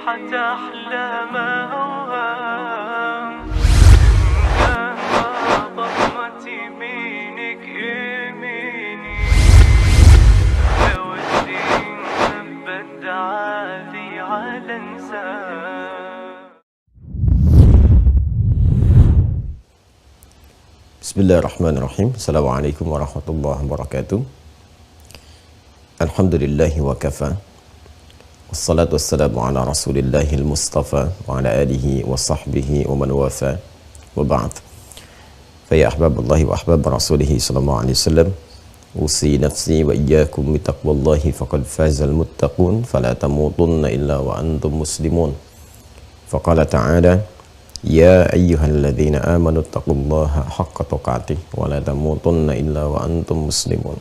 راحت أحلام أوهام ضمتي مينك يميني يا ودي نبت عادي على انسان. Bismillahirrahmanirrahim. Assalamualaikum warahmatullahi wabarakatuh. Alhamdulillahi wa kafa. Wassalatu wassalamu ala rasulillahil mustafa wa ala alihi wa sahbihi wa man wafa wa ba'd. Faya ahbaballahi wa ahbab rasulihi sallallahu alaihi wasallam, usi nafsi wa iyyakum bitaqwallahi faqad fazal muttaqun fala tamutunna illa wa antum muslimun. Faqala ta'ala ya ayyuhalladzina amanu taqullaha haqqa tuqatih wa la tamutunna illa wa antum muslimun.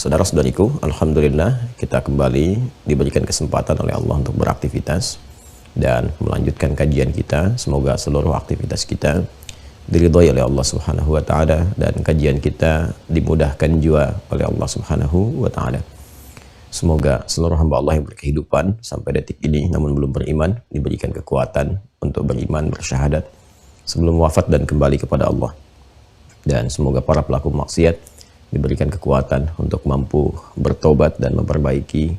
Saudara-saudariku, alhamdulillah kita kembali diberikan kesempatan oleh Allah untuk beraktivitas dan melanjutkan kajian kita. Semoga seluruh aktivitas kita diridhai oleh Allah Subhanahu wa taala dan kajian kita dimudahkan juga oleh Allah Subhanahu wa taala. Semoga seluruh hamba Allah yang berkehidupan sampai detik ini namun belum beriman diberikan kekuatan untuk beriman, bersyahadat sebelum wafat dan kembali kepada Allah. Dan semoga para pelaku maksiat diberikan kekuatan untuk mampu bertobat dan memperbaiki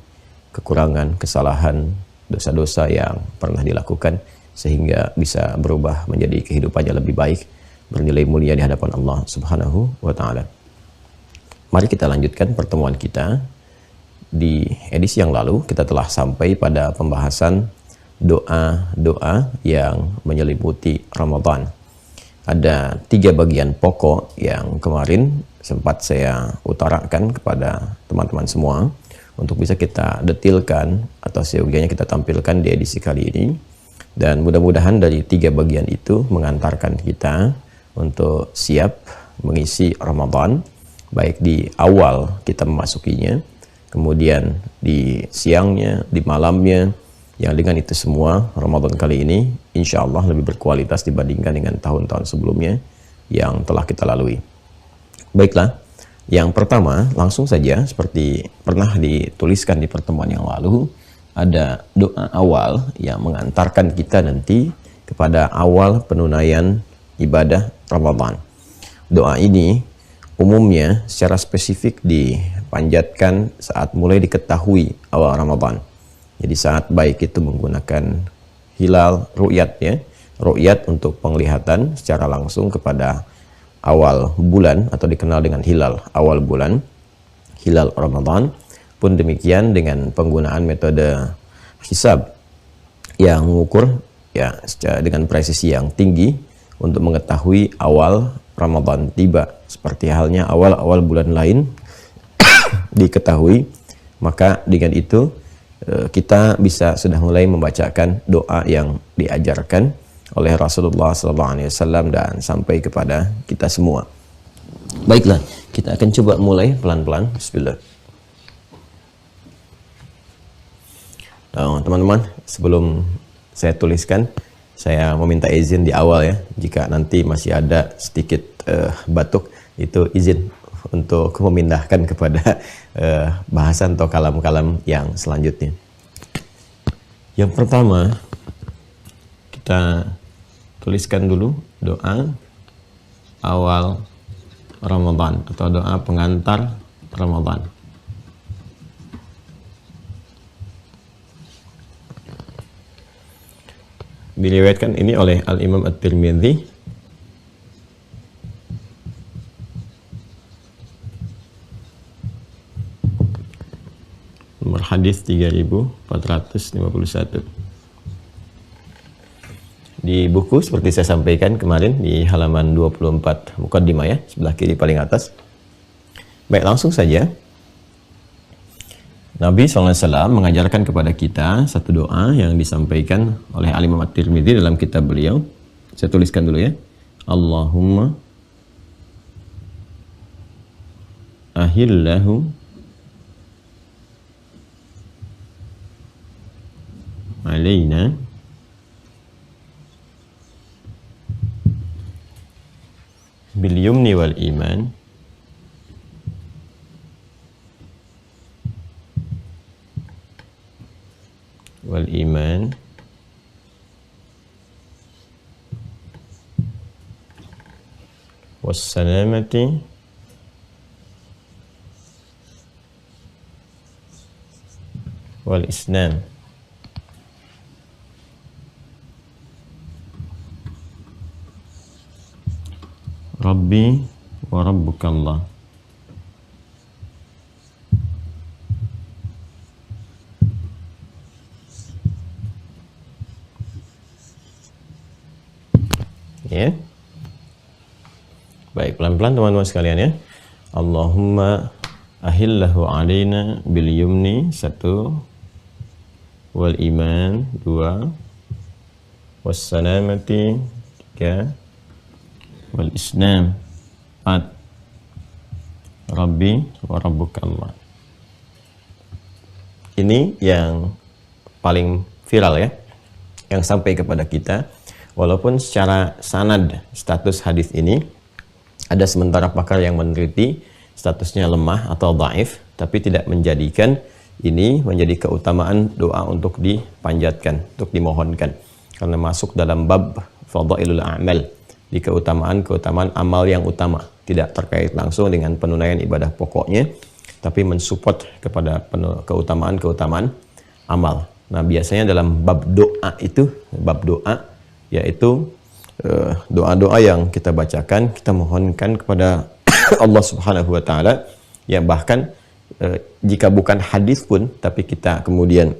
kekurangan, kesalahan, dosa-dosa yang pernah dilakukan sehingga bisa berubah menjadi kehidupannya lebih baik, bernilai mulia di hadapan Allah Subhanahu wa taala. Mari kita lanjutkan pertemuan kita. Di edisi yang lalu kita telah sampai pada pembahasan doa-doa yang menyelimuti Ramadan. Ada 3 bagian pokok yang kemarin sempat saya utarakan kepada teman-teman semua untuk bisa kita detilkan atau seyogianya kita tampilkan di edisi kali ini. Dan mudah-mudahan dari 3 bagian itu mengantarkan kita untuk siap mengisi Ramadan, baik di awal kita memasukinya, kemudian di siangnya, di malamnya, yang dengan itu semua Ramadan kali ini insya Allah lebih berkualitas dibandingkan dengan tahun-tahun sebelumnya yang telah kita lalui. Baiklah, yang pertama langsung saja seperti pernah dituliskan di pertemuan yang lalu, ada doa awal yang mengantarkan kita nanti kepada awal penunaian ibadah Ramadan. Doa ini umumnya secara spesifik dipanjatkan saat mulai diketahui awal Ramadan. Jadi saat baik itu menggunakan hilal ru'yat ya, ru'yat untuk penglihatan secara langsung kepada awal bulan atau dikenal dengan hilal awal bulan, hilal Ramadan. Pun demikian dengan penggunaan metode hisab yang mengukur ya dengan presisi yang tinggi untuk mengetahui awal Ramadan tiba, seperti halnya awal-awal bulan lain diketahui. Maka dengan itu kita bisa sudah mulai membacakan doa yang diajarkan oleh Rasulullah SAW dan sampai kepada kita semua. Baiklah, kita akan coba mulai pelan-pelan. Bismillah. Teman-teman, sebelum saya tuliskan, saya meminta izin di awal ya, jika nanti masih ada sedikit batuk, itu izin untuk memindahkan kepada bahasan atau kalam-kalam yang selanjutnya. Yang pertama, kita tuliskan dulu doa awal Ramadan atau doa pengantar Ramadan. Diriwayatkan ini oleh Al-Imam At-Tirmidzi nomor hadis 3451. Di buku seperti saya sampaikan kemarin di halaman 24 mukaddimah ya, sebelah kiri paling atas. Baik, langsung saja. Nabi SAW mengajarkan kepada kita satu doa yang disampaikan oleh Al-Imam At-Tirmidzi dalam kitab beliau. Saya tuliskan dulu ya. Allahumma ahillahu alaina bil yumni wal iman wal iman was salamati wal islam. Rabbi wa rabbukallah. Ya. Baik, pelan-pelan teman-teman sekalian ya. Allahumma ahillahu alaina bil yumni 1, wal iman 2, was salamati 3, wal islam 4, Rabbi wa rabbukallah. Ini yang paling viral ya, yang sampai kepada kita. Walaupun secara sanad status hadis ini ada sementara pakar yang meneliti statusnya lemah atau dhaif, tapi tidak menjadikan ini menjadi keutamaan doa untuk dipanjatkan, untuk dimohonkan, karena masuk dalam bab fadhailul a'mal, di keutamaan amal yang utama, tidak terkait langsung dengan penunaian ibadah pokoknya, tapi mensupport kepada keutamaan amal. Nah, biasanya dalam bab doa itu, bab doa yaitu doa-doa yang kita bacakan, kita mohonkan kepada Allah Subhanahu wa taala, yang bahkan jika bukan hadis pun, tapi kita kemudian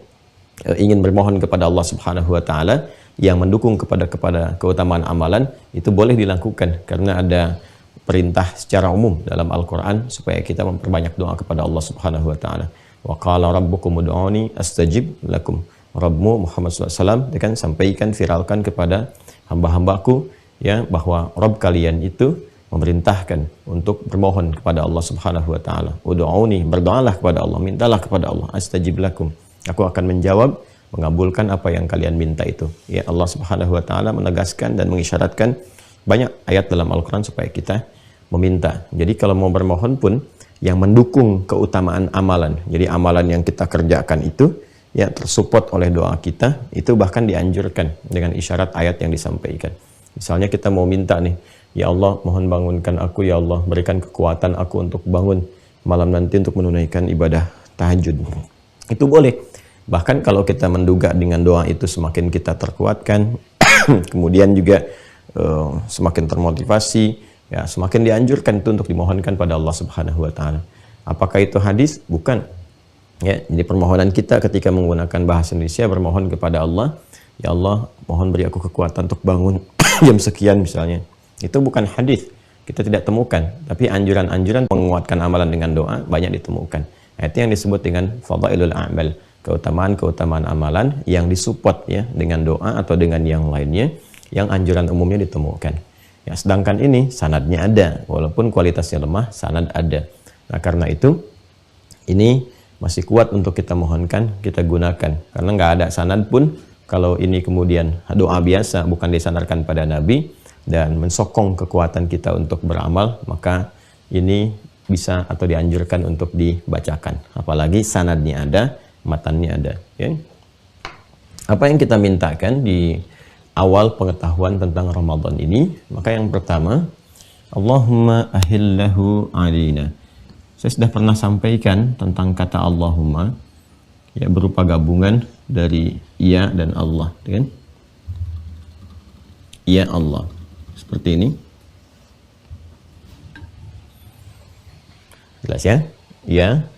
ingin bermohon kepada Allah Subhanahu wa taala yang mendukung kepada keutamaan amalan, itu boleh dilakukan karena ada perintah secara umum dalam Al-Qur'an supaya kita memperbanyak doa kepada Allah Subhanahu wa taala. Wa qala rabbukum ud'uni astajib lakum. Rabbmu Muhammad SAW kan sampaikan, viralkan kepada hamba-hambaku ya, bahwa Rabb kalian itu memerintahkan untuk bermohon kepada Allah Subhanahu wa taala. Ud'uni, berdoalah kepada Allah, mintalah kepada Allah, astajib lakum. Aku akan menjawab, mengabulkan apa yang kalian minta itu. Ya, Allah Subhanahu wa taala menegaskan dan mengisyaratkan banyak ayat dalam Al-Qur'an supaya kita meminta. Jadi kalau mau bermohon pun yang mendukung keutamaan amalan. Jadi amalan yang kita kerjakan itu ya tersupport oleh doa kita, itu bahkan dianjurkan dengan isyarat ayat yang disampaikan. Misalnya kita mau minta nih, ya Allah mohon bangunkan aku, ya Allah berikan kekuatan aku untuk bangun malam nanti untuk menunaikan ibadah tahajud. Itu boleh. Bahkan kalau kita menduga dengan doa itu semakin kita terkuatkan, kemudian juga semakin termotivasi, ya semakin dianjurkan itu untuk dimohonkan pada Allah Subhanahu wa taala. Apakah itu hadis? Bukan. Ya, jadi permohonan kita ketika menggunakan bahasa Indonesia bermohon kepada Allah, ya Allah mohon beri aku kekuatan untuk bangun jam sekian misalnya. Itu bukan hadis, kita tidak temukan. Tapi anjuran-anjuran menguatkan amalan dengan doa banyak ditemukan. Nah, itu yang disebut dengan fadhailul a'mal, keutamaan amalan yang disupport ya dengan doa atau dengan yang lainnya, yang anjuran umumnya ditemukan. Ya, sedangkan ini sanadnya ada, walaupun kualitasnya lemah, sanad ada. Nah, karena itu ini masih kuat untuk kita mohonkan, kita gunakan. Karena nggak ada sanad pun, kalau ini kemudian doa biasa, bukan disandarkan pada Nabi, dan mensokong kekuatan kita untuk beramal, maka ini bisa atau dianjurkan untuk dibacakan. Apalagi sanadnya ada, matannya ada. Ya. Apa yang kita mintakan di awal pengetahuan tentang Ramadan ini? Maka yang pertama, Allahumma ahillahu alina. Saya sudah pernah sampaikan tentang kata Allahumma, ya berupa gabungan dari ya dan Allah, kan? Ya Allah, seperti ini. Jelas ya? Ya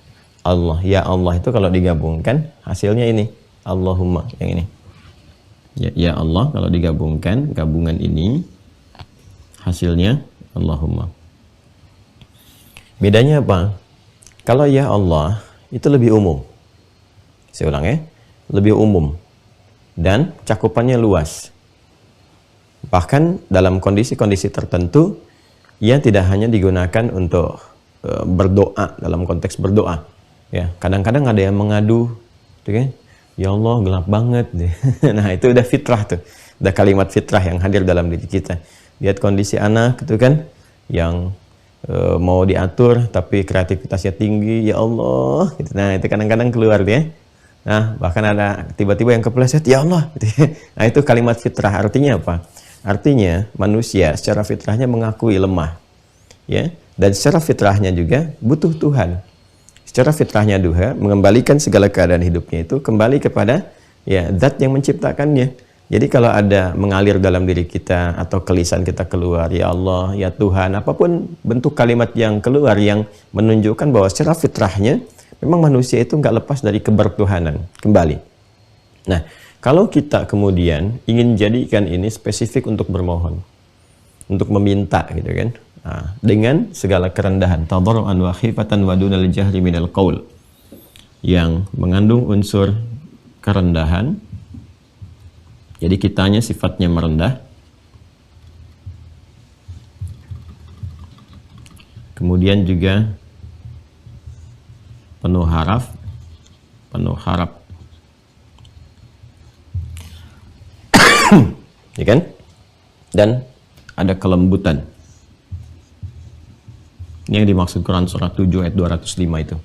Allah, ya Allah itu kalau digabungkan hasilnya ini, Allahumma yang ini. Ya Allah kalau digabungkan, gabungan ini hasilnya Allahumma. Bedanya apa? Kalau ya Allah itu lebih umum. Saya ulang ya, lebih umum dan cakupannya luas. Bahkan dalam kondisi-kondisi tertentu, ia tidak hanya digunakan untuk berdoa dalam konteks berdoa. Ya, kadang-kadang ada yang mengadu, tuh kan? Ya Allah gelap banget. Nah itu udah fitrah tuh, udah kalimat fitrah yang hadir dalam diri kita. Lihat kondisi anak itu kan, yang mau diatur tapi kreativitasnya tinggi, ya Allah gitu. Nah itu kadang-kadang keluar dia. Nah, bahkan ada tiba-tiba yang kepleset, ya Allah. Nah, itu kalimat fitrah. Artinya apa? Artinya manusia secara fitrahnya mengakui lemah, ya, dan secara fitrahnya juga butuh Tuhan. Secara fitrahnya juga mengembalikan segala keadaan hidupnya itu kembali kepada ya zat yang menciptakannya. Jadi kalau ada mengalir dalam diri kita atau kelisan kita keluar, ya Allah, ya Tuhan, apapun bentuk kalimat yang keluar yang menunjukkan bahwa secara fitrahnya memang manusia itu nggak lepas dari kebertuhanan kembali. Nah, kalau kita kemudian ingin jadikan ini spesifik untuk bermohon, untuk meminta gitu kan, nah, dengan segala kerendahan, tadarruan wa khifatan wa dunal jahri minal qaul, yang mengandung unsur kerendahan. Jadi kitanya sifatnya merendah, kemudian juga penuh harap, ya kan? Dan ada kelembutan. Ini yang dimaksud Quran surah 7 ayat 205 itu.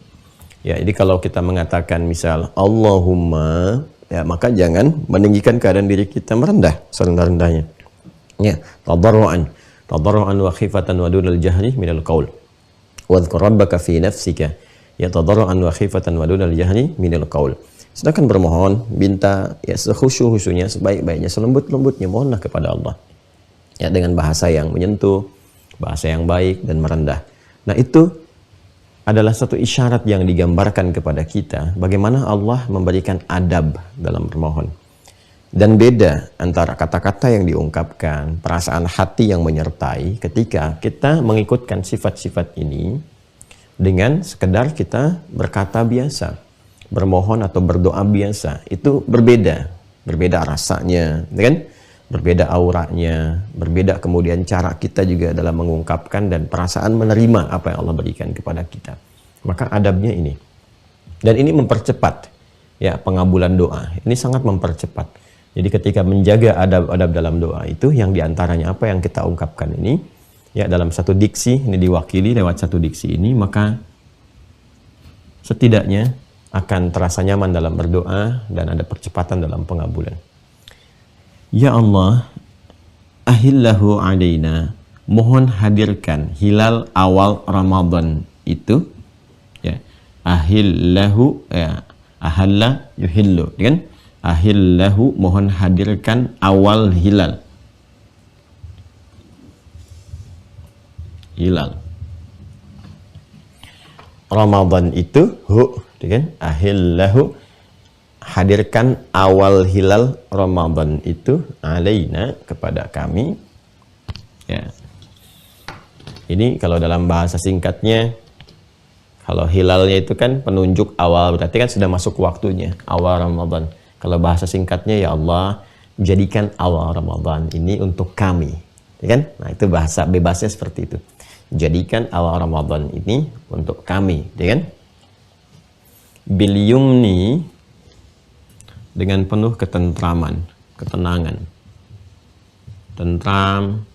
Ya, jadi kalau kita mengatakan misal Allahumma, ya maka jangan meninggikan keadaan diri kita merendah serendah-rendahnya. Ya, tadarruan wa khifatan wa dunal jahri minal qaul. Wadhkur rabbaka fi nafsika ya tadarruan wa khifatan wa dunal jahri minal qaul. Sedangkan bermohon, minta ya sekhusyuk-khusyuknya, sebaik-baiknya, selembut-lembutnya mohonlah kepada Allah. Ya, dengan bahasa yang menyentuh, bahasa yang baik dan merendah. Nah, itu adalah satu isyarat yang digambarkan kepada kita bagaimana Allah memberikan adab dalam bermohon. Dan beda antara kata-kata yang diungkapkan, perasaan hati yang menyertai ketika kita mengikutkan sifat-sifat ini dengan sekedar kita berkata biasa, bermohon atau berdoa biasa. Itu berbeda rasanya, kan? Berbeda auranya, berbeda kemudian cara kita juga dalam mengungkapkan dan perasaan menerima apa yang Allah berikan kepada kita. Maka adabnya ini. Dan ini mempercepat ya pengabulan doa. Ini sangat mempercepat. Jadi ketika menjaga adab-adab dalam doa itu yang diantaranya apa yang kita ungkapkan ini ya dalam satu diksi, ini diwakili lewat satu diksi ini, maka setidaknya akan terasa nyaman dalam berdoa dan ada percepatan dalam pengabulan. Ya Allah, ahillahu alaina, mohon hadirkan hilal awal Ramadan itu, ya, ahillahu, ya, ahalla yuhillu, kan? Ahillahu, mohon hadirkan awal hilal. Hilal Ramadan itu, kan? Ahillahu, hadirkan awal hilal Ramadan itu alaina, kepada kami. Ya. Ini kalau dalam bahasa singkatnya, kalau hilalnya itu kan penunjuk awal, berarti kan sudah masuk waktunya, awal Ramadan. Kalau bahasa singkatnya, ya Allah, jadikan awal Ramadan ini untuk kami. Ya kan? Nah, itu bahasa bebasnya seperti itu. Jadikan awal Ramadan ini untuk kami, ya kan? Bil yumni, dengan penuh ketentraman, ketenangan, tentram,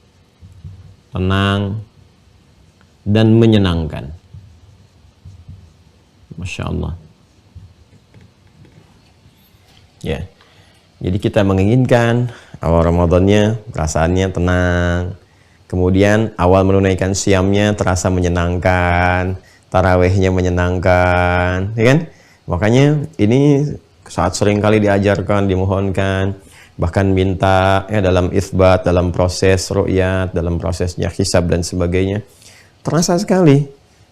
tenang, dan menyenangkan. Masya Allah. Ya, jadi kita menginginkan awal Ramadannya perasaannya tenang, kemudian awal menunaikan siamnya terasa menyenangkan, tarawehnya menyenangkan, ya kan? Makanya ini saat sering kali diajarkan, dimohonkan, bahkan minta ya dalam isbat, dalam proses ru'yat, dalam prosesnya hisab dan sebagainya. Terasa sekali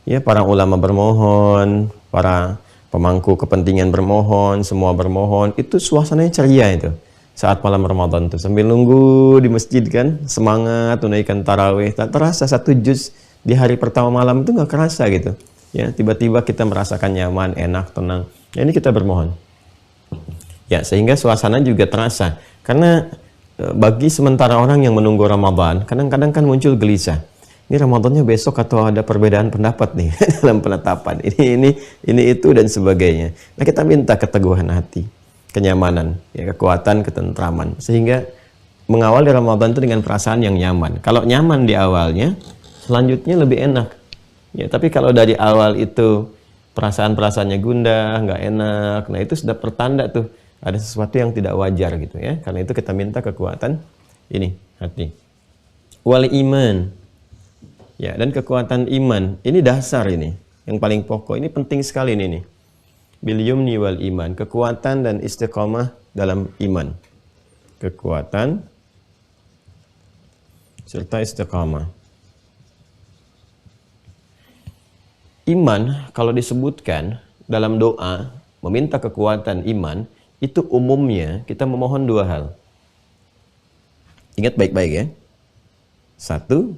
ya para ulama bermohon, para pemangku kepentingan bermohon, semua bermohon, itu suasananya ceria itu. Saat malam Ramadan tuh sambil nunggu di masjid kan, semangat tunaikan tarawih, tak terasa satu juz di hari pertama malam itu nggak kerasa gitu. Ya, tiba-tiba kita merasakan nyaman, enak, tenang. Ya, ini kita bermohon. Ya, sehingga suasana juga terasa. Karena bagi sementara orang yang menunggu Ramadan, kadang-kadang kan muncul gelisah. Ini Ramadannya besok atau ada perbedaan pendapat nih dalam penetapan. Ini itu dan sebagainya. Nah, kita minta keteguhan hati, kenyamanan, ya, kekuatan, ketentraman. Sehingga mengawali Ramadan itu dengan perasaan yang nyaman. Kalau nyaman di awalnya, selanjutnya lebih enak. Ya, tapi kalau dari awal itu Perasaannya gundah, nggak enak. Nah itu sudah pertanda tuh ada sesuatu yang tidak wajar gitu ya. Karena itu kita minta kekuatan ini hati. Wal iman. Ya, dan kekuatan iman ini dasar ini, yang paling pokok ini penting sekali ini nih. Bil yumni wal iman, kekuatan dan istiqomah dalam iman. Kekuatan serta istiqamah. Iman kalau disebutkan dalam doa meminta kekuatan iman, itu umumnya kita memohon dua hal. Ingat baik-baik ya. Satu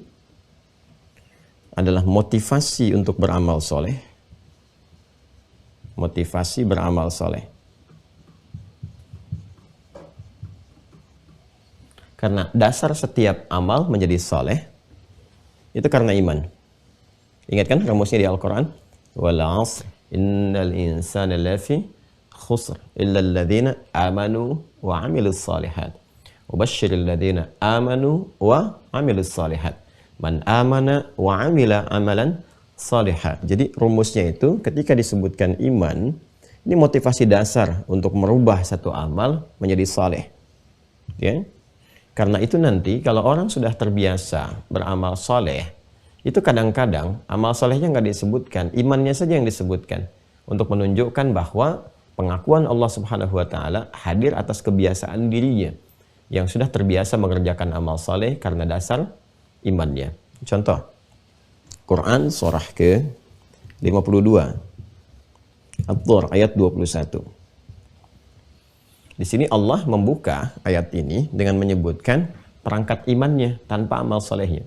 adalah motivasi untuk beramal soleh. Motivasi beramal soleh. Karena dasar setiap amal menjadi soleh itu karena iman. Ingat kan rumusnya di Al-Quran? Wal 'asr innal insana lafi khusr illa alladhina amanu wa 'amilus shalihat. Wabashshiril ladzina amanu wa 'amilus shalihat. Man amana wa 'amila amalan shalihat. Jadi rumusnya itu ketika disebutkan iman, ini motivasi dasar untuk merubah satu amal menjadi saleh. Ya. Karena itu nanti kalau orang sudah terbiasa beramal soleh, itu kadang-kadang amal solehnya nggak disebutkan, imannya saja yang disebutkan. Untuk menunjukkan bahwa pengakuan Allah Subhanahu wa Ta'ala hadir atas kebiasaan dirinya yang sudah terbiasa mengerjakan amal soleh karena dasar imannya. Contoh, Quran surah ke-52, At-Tur ayat 21. Di sini Allah membuka ayat ini dengan menyebutkan perangkat imannya tanpa amal solehnya.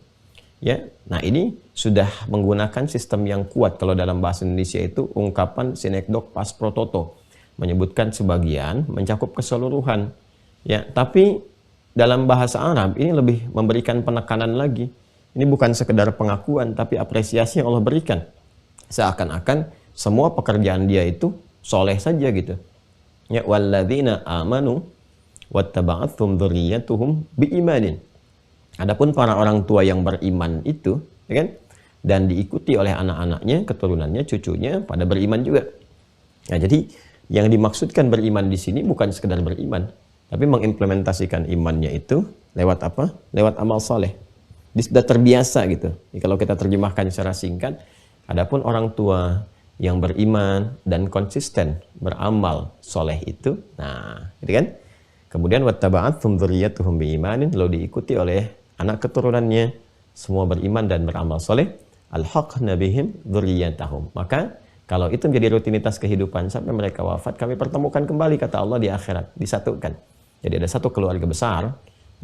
Ya, nah ini sudah menggunakan sistem yang kuat. Kalau dalam bahasa Indonesia itu ungkapan sinekdok pas pro toto, menyebutkan sebagian, mencakup keseluruhan. Ya, tapi dalam bahasa Arab ini lebih memberikan penekanan lagi. Ini bukan sekedar pengakuan, tapi apresiasi yang Allah berikan. Seakan-akan semua pekerjaan dia itu soleh saja gitu. Ya, walladzina amanu wattaba'athum dzurriyyatuhum biimanin. Adapun para orang tua yang beriman itu, ya kan? Dan diikuti oleh anak-anaknya, keturunannya, cucunya pada beriman juga. Nah, jadi yang dimaksudkan beriman di sini bukan sekedar beriman, tapi mengimplementasikan imannya itu lewat apa? Lewat amal soleh. Dia sudah terbiasa gitu. Jadi, kalau kita terjemahkan secara singkat, adapun orang tua yang beriman dan konsisten beramal soleh itu, nah, gitu kan? Kemudian wattaba'athum dzurriyyatuhum biimanin, lalu diikuti oleh anak keturunannya semua beriman dan beramal soleh, alhaqna bihim dzurriyyatahum. Maka kalau itu menjadi rutinitas kehidupan sampai mereka wafat, kami pertemukan kembali, kata Allah, di akhirat, disatukan. Jadi ada satu keluarga besar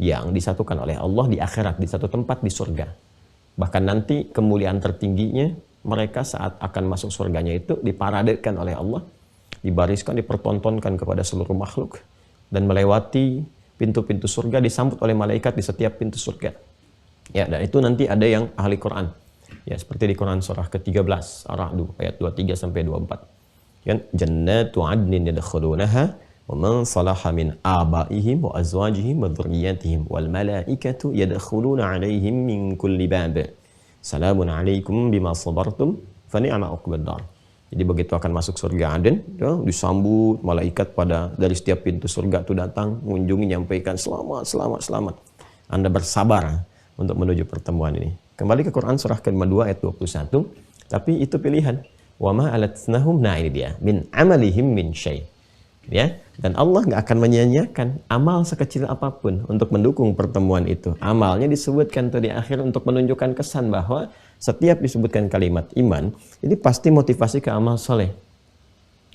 yang disatukan oleh Allah di akhirat, di satu tempat di surga. Bahkan nanti kemuliaan tertingginya mereka saat akan masuk surganya itu diparadekan oleh Allah, dibariskan, dipertontonkan kepada seluruh makhluk, dan melewati pintu-pintu surga, disambut oleh malaikat di setiap pintu surga. Ya, dan itu nanti ada yang ahli Quran. Ya, seperti di Quran surah ke-13 Ar-Ra'd ayat 23 sampai 24. Kan jannatu 'adnin yadkhulunaha wa man salaha min abaihim wa azwajihim wa dzurriyyatihim wal malaikatu yadkhuluna 'alaihim min kulli bab. Salamun alaikum bima sabartum fa ni'ma uqbad dar. Jadi begitu akan masuk surga Aden, ya, disambut malaikat pada dari setiap pintu surga itu datang, mengunjungi, menyampaikan selamat, selamat, selamat. Anda bersabar untuk menuju pertemuan ini. Kembali ke Quran surah ke-52 ayat 21, tapi itu pilihan. Wa ma alatnahum, nah ini dia, min amalihim min syai'. Ya, dan Allah nggak akan menyia-nyiakan amal sekecil apapun untuk mendukung pertemuan itu. Amalnya disebutkan tuh di akhir untuk menunjukkan kesan bahwa setiap disebutkan kalimat iman, ini pasti motivasi ke amal soleh.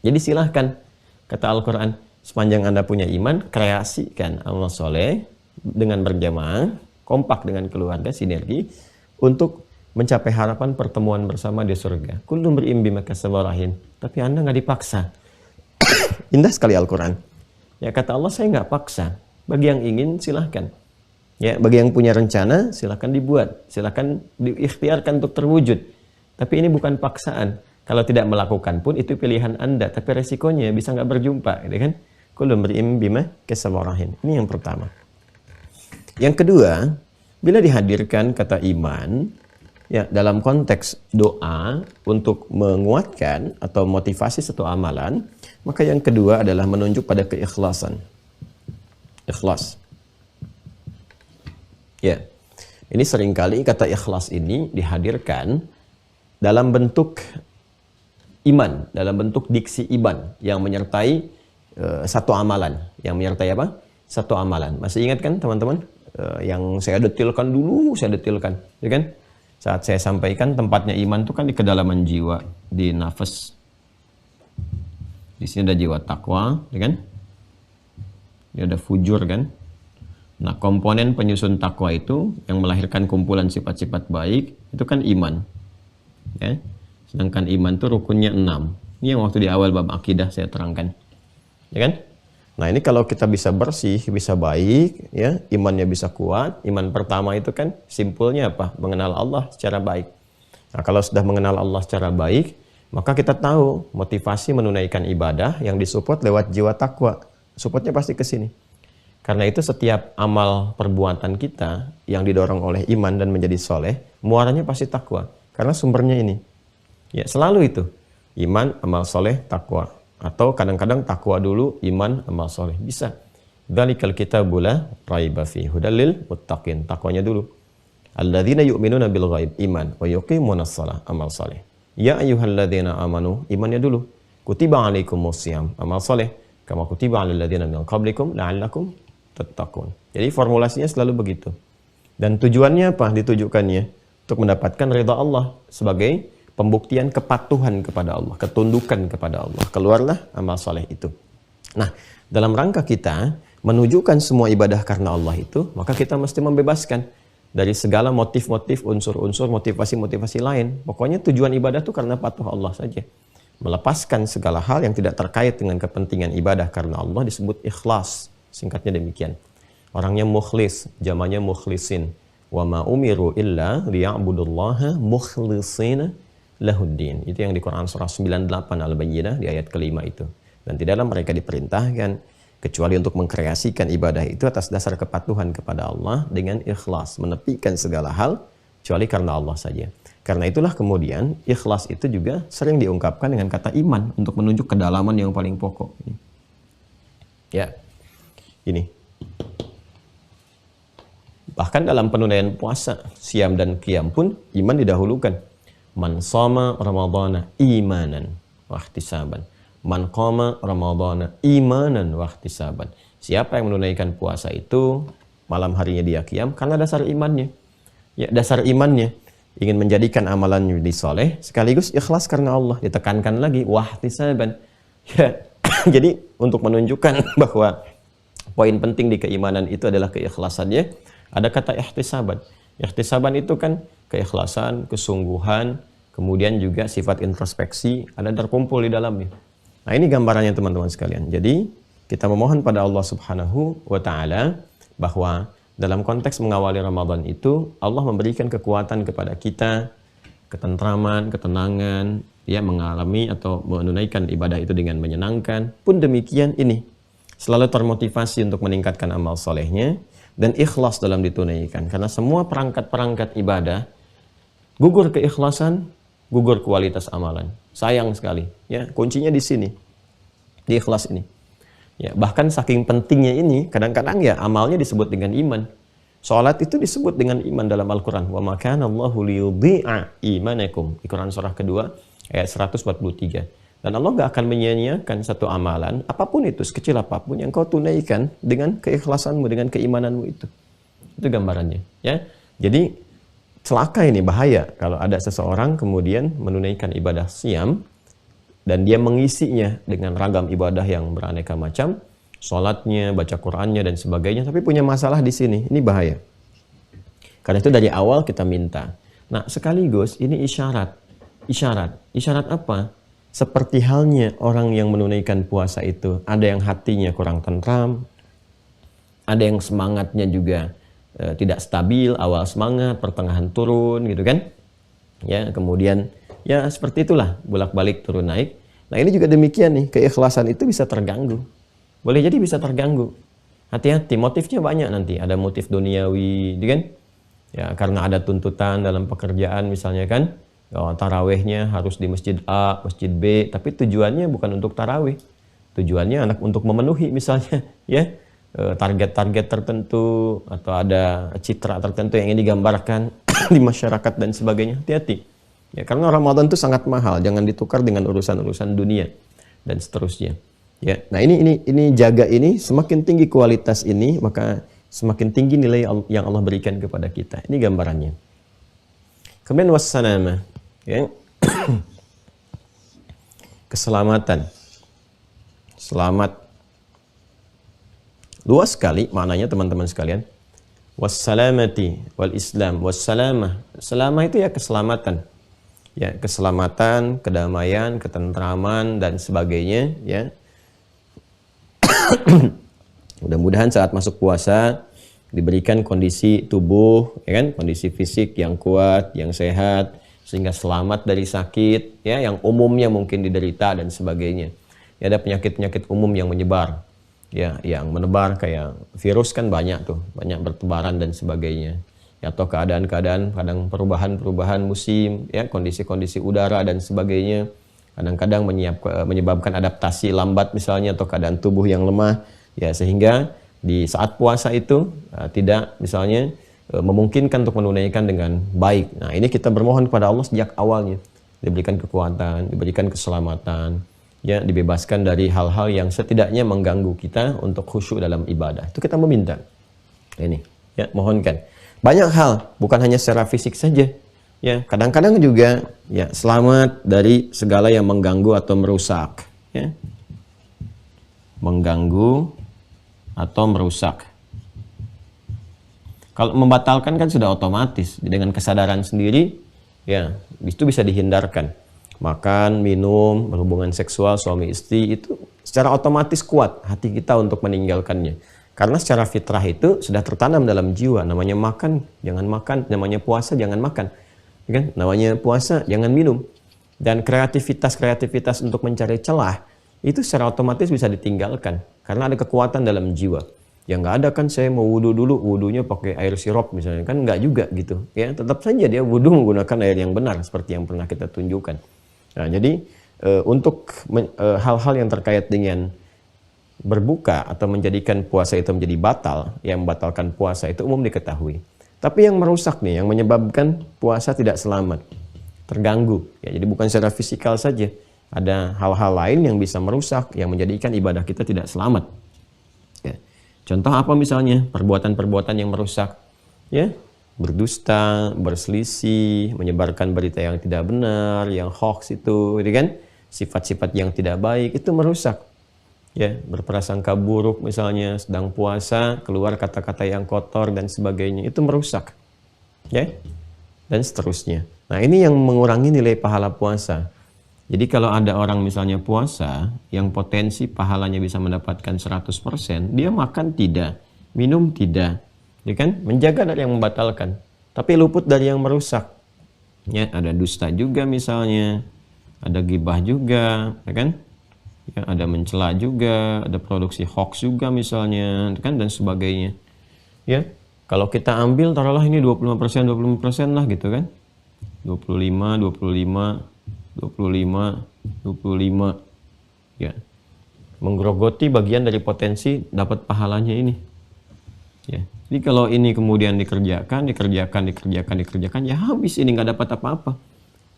Jadi silahkan, kata Al-Quran, sepanjang Anda punya iman, kreasikan amal soleh dengan berjamaah, kompak dengan keluarga, sinergi, untuk mencapai harapan pertemuan bersama di surga. Kullu mri'in bima kasaba rahin. Tapi Anda nggak dipaksa. Indah sekali Al-Quran. Ya, kata Allah, saya nggak paksa. Bagi yang ingin, silahkan. Ya, bagi yang punya rencana, silahkan dibuat. Silahkan diikhtiarkan untuk terwujud. Tapi ini bukan paksaan. Kalau tidak melakukan pun, itu pilihan Anda. Tapi resikonya bisa nggak berjumpa. Gitu kan? Kullu mri'in bima kasaba rahin. Ini yang pertama. Yang kedua, bila dihadirkan kata iman, Ya, dalam konteks doa untuk menguatkan atau motivasi satu amalan, maka yang kedua adalah menunjuk pada keikhlasan. Ikhlas. Ya. Ini seringkali kata ikhlas ini dihadirkan dalam bentuk iman, dalam bentuk diksi iman yang menyertai satu amalan. Yang menyertai apa? Satu amalan. Masih ingat kan teman-teman? Yang saya detilkan dulu, saya detilkan. Ya kan? Saat saya sampaikan tempatnya iman itu kan di kedalaman jiwa, di nafas. Di sini ada jiwa takwa, ya kan? Ini ada fujur kan? Nah, komponen penyusun takwa itu yang melahirkan kumpulan sifat-sifat baik itu kan iman. Ya. Sedangkan iman itu rukunnya 6. Ini yang waktu di awal bab akidah saya terangkan. Ya kan? Nah, ini kalau kita bisa bersih, bisa baik, ya, imannya bisa kuat. Iman pertama itu kan simpulnya apa? Mengenal Allah secara baik. Nah, kalau sudah mengenal Allah secara baik, maka kita tahu motivasi menunaikan ibadah yang disupport lewat jiwa takwa. Supportnya pasti ke sini. Karena itu setiap amal perbuatan kita yang didorong oleh iman dan menjadi soleh, muaranya pasti takwa. Karena sumbernya ini. Ya, selalu itu. Iman, amal soleh, takwa. Atau kadang-kadang takwa dulu, iman, amal soleh. Bisa. Dzalikal kitabu la raiba fihi hudal lil muttaqin. Takwanya dulu. Alladzina yu'minuna bil ghaib, iman, wa yuqimunas shalah, amal soleh. Ya ayyuhalladzina amanu, imannya dulu. Kutiba alaikumus shiyam, amal soleh. Kama kutiba alal ladzina min qablikum la'allakum tattaqun. Jadi formulasinya selalu begitu. Dan tujuannya apa? Ditujukannya untuk mendapatkan ridha Allah sebagai pembuktian kepatuhan kepada Allah, ketundukan kepada Allah. Keluarlah amal soleh itu. Nah, dalam rangka kita menunjukkan semua ibadah karena Allah itu, maka kita mesti membebaskan dari segala motif-motif, unsur-unsur, motivasi-motivasi lain. Pokoknya tujuan ibadah itu karena patuh Allah saja. Melepaskan segala hal yang tidak terkait dengan kepentingan ibadah karena Allah disebut ikhlas. Singkatnya demikian. Orangnya mukhlis, jamannya mukhlisin. Wa ma umiru illa liya'budullaha mukhlishina lahuddin. Itu yang di Quran surah 98 Al-Bayyinah di ayat kelima itu. Dan tidaklah mereka diperintahkan kecuali untuk mengkreasikan ibadah itu atas dasar kepatuhan kepada Allah dengan ikhlas, menepikan segala hal kecuali karena Allah saja. Karena itulah kemudian ikhlas itu juga sering diungkapkan dengan kata iman untuk menunjuk kedalaman yang paling pokok. Ya. Ini. Bahkan dalam penunaian puasa, siam dan qiyam pun iman didahulukan. Man shoma ramadhana imanan wa ihtisaban. Man qama ramadhana imanan wa ihtisaban. Siapa yang menunaikan puasa itu malam harinya dia qiyam karena dasar imannya. Ya, dasar imannya ingin menjadikan amalannya jadi soleh sekaligus ikhlas karena Allah. Ditekankan lagi wa ihtisaban. Ya, jadi untuk menunjukkan bahwa poin penting di keimanan itu adalah keikhlasannya. Ada kata ihtisaban. Ihtisaban itu kan keikhlasan, kesungguhan, kemudian juga sifat introspeksi ada terkumpul di dalamnya. Nah, ini gambarannya teman-teman sekalian. Jadi, kita memohon pada Allah Subhanahu wa taala bahwa dalam konteks mengawali Ramadan itu Allah memberikan kekuatan kepada kita, ketentraman, ketenangan, ya mengalami atau menunaikan ibadah itu dengan menyenangkan. Pun demikian ini selalu termotivasi untuk meningkatkan amal solehnya dan ikhlas dalam ditunaikan. Karena semua perangkat-perangkat ibadah gugur keikhlasan, gugur kualitas amalan. Sayang sekali. Ya, kuncinya di sini, di ikhlas ini. Ya, bahkan saking pentingnya ini, kadang-kadang ya amalnya disebut dengan iman. Salat itu disebut dengan iman dalam Al-Quran. Wa ma kana Allahu liyudhi'a imanakum. Di Quran surah kedua ayat 143. Dan Allah gak akan menyia-nyiakan satu amalan, apapun itu, sekecil apapun yang kau tunaikan dengan keikhlasanmu, dengan keimananmu itu. Itu gambarannya. Ya. Jadi, celaka ini, bahaya kalau ada seseorang kemudian menunaikan ibadah siam, dan dia mengisinya dengan ragam ibadah yang beraneka macam, sholatnya, baca Qur'annya, dan sebagainya, tapi punya masalah di sini. Ini bahaya. Karena itu dari awal kita minta. Nah, sekaligus ini isyarat. Isyarat apa? Seperti halnya orang yang menunaikan puasa itu, ada yang hatinya kurang tentram, ada yang semangatnya juga tidak stabil, awal semangat, pertengahan turun, gitu kan? Ya, kemudian ya seperti itulah, bolak-balik turun naik. Nah, ini juga demikian nih, keikhlasan itu bisa terganggu. Boleh jadi bisa terganggu. Hati-hati, motifnya banyak nanti. Ada motif duniawi, gitu kan? Ya, karena ada tuntutan dalam pekerjaan misalnya kan, tarawihnya harus di masjid A, masjid B, tapi tujuannya bukan untuk tarawih. Tujuannya anak untuk memenuhi misalnya, ya, target-target tertentu atau ada citra tertentu yang ingin digambarkan di masyarakat dan sebagainya. Hati-hati. Ya, karena Ramadan itu sangat mahal, jangan ditukar dengan urusan-urusan dunia dan seterusnya. Ya, nah ini jaga ini, semakin tinggi kualitas ini, maka semakin tinggi nilai yang Allah berikan kepada kita. Ini gambarannya. Kemudian wassalamah, ya. Keselamatan. Selamat. Luas sekali maknanya teman-teman sekalian. Wassalamati wal Islam. Wassalamah. Selamah itu ya keselamatan. Ya, keselamatan, kedamaian, ketentraman dan sebagainya, ya. Mudah-mudahan saat masuk puasa diberikan kondisi tubuh, ya kan, kondisi fisik yang kuat, yang sehat, sehingga selamat dari sakit, ya, yang umumnya mungkin diderita dan sebagainya. Ya, ada penyakit-penyakit umum yang menyebar, ya, yang menebar kayak virus kan banyak tuh, banyak bertebaran dan sebagainya. Ya, atau keadaan-keadaan kadang perubahan-perubahan musim, ya, kondisi-kondisi udara dan sebagainya. Kadang-kadang menyebabkan adaptasi lambat misalnya atau keadaan tubuh yang lemah, ya, sehingga di saat puasa itu tidak misalnya memungkinkan untuk menunaikan dengan baik. Nah, ini kita bermohon kepada Allah sejak awalnya, diberikan kekuatan, diberikan keselamatan, ya, dibebaskan dari hal-hal yang setidaknya mengganggu kita untuk khusyuk dalam ibadah. Itu kita meminta. Ini, ya, mohonkan. Banyak hal, bukan hanya secara fisik saja. Ya, kadang-kadang juga, ya, selamat dari segala yang mengganggu atau merusak, ya. Mengganggu atau merusak. Kalau membatalkan kan sudah otomatis dengan kesadaran sendiri, ya, itu bisa dihindarkan. Makan, minum, berhubungan seksual suami istri itu secara otomatis kuat hati kita untuk meninggalkannya. Karena secara fitrah itu sudah tertanam dalam jiwa. Namanya makan, jangan makan. Namanya puasa, jangan makan. Kan? Namanya puasa, jangan minum. Dan kreativitas untuk mencari celah itu secara otomatis bisa ditinggalkan karena ada kekuatan dalam jiwa. Yang nggak ada kan saya mau wudhu dulu, wudhunya pakai air sirop misalnya, kan nggak juga gitu. Ya, tetap saja dia wudhu menggunakan air yang benar seperti yang pernah kita tunjukkan. Nah, jadi untuk hal-hal yang terkait dengan berbuka atau menjadikan puasa itu menjadi batal, yang membatalkan puasa itu umum diketahui. Tapi yang merusak nih, yang menyebabkan puasa tidak selamat, terganggu. Ya, jadi bukan secara fisikal saja. Ada hal-hal lain yang bisa merusak, yang menjadikan ibadah kita tidak selamat. Ya. Contoh apa misalnya? Perbuatan-perbuatan yang merusak. Ya, berdusta, berselisih, menyebarkan berita yang tidak benar, yang hoax itu, gitu kan? Sifat-sifat yang tidak baik, itu merusak. Ya, berprasangka buruk misalnya sedang puasa, keluar kata-kata yang kotor dan sebagainya, itu merusak. Ya, dan seterusnya. Nah, ini yang mengurangi nilai pahala puasa. Jadi kalau ada orang misalnya puasa yang potensi pahalanya bisa mendapatkan 100%, dia makan tidak, minum tidak, ya kan? Menjaga dari yang membatalkan, tapi luput dari yang merusak. Ya, ada dusta juga misalnya, ada gibah juga, ya kan? Ya, ada mencela juga, ada produksi hoax juga misalnya, kan, dan sebagainya. Ya, kalau kita ambil taruhlah ini 25% lah gitu kan. 25 ya, menggerogoti bagian dari potensi dapat pahalanya ini. Ya, jadi kalau ini kemudian dikerjakan, ya habis ini nggak dapat apa-apa.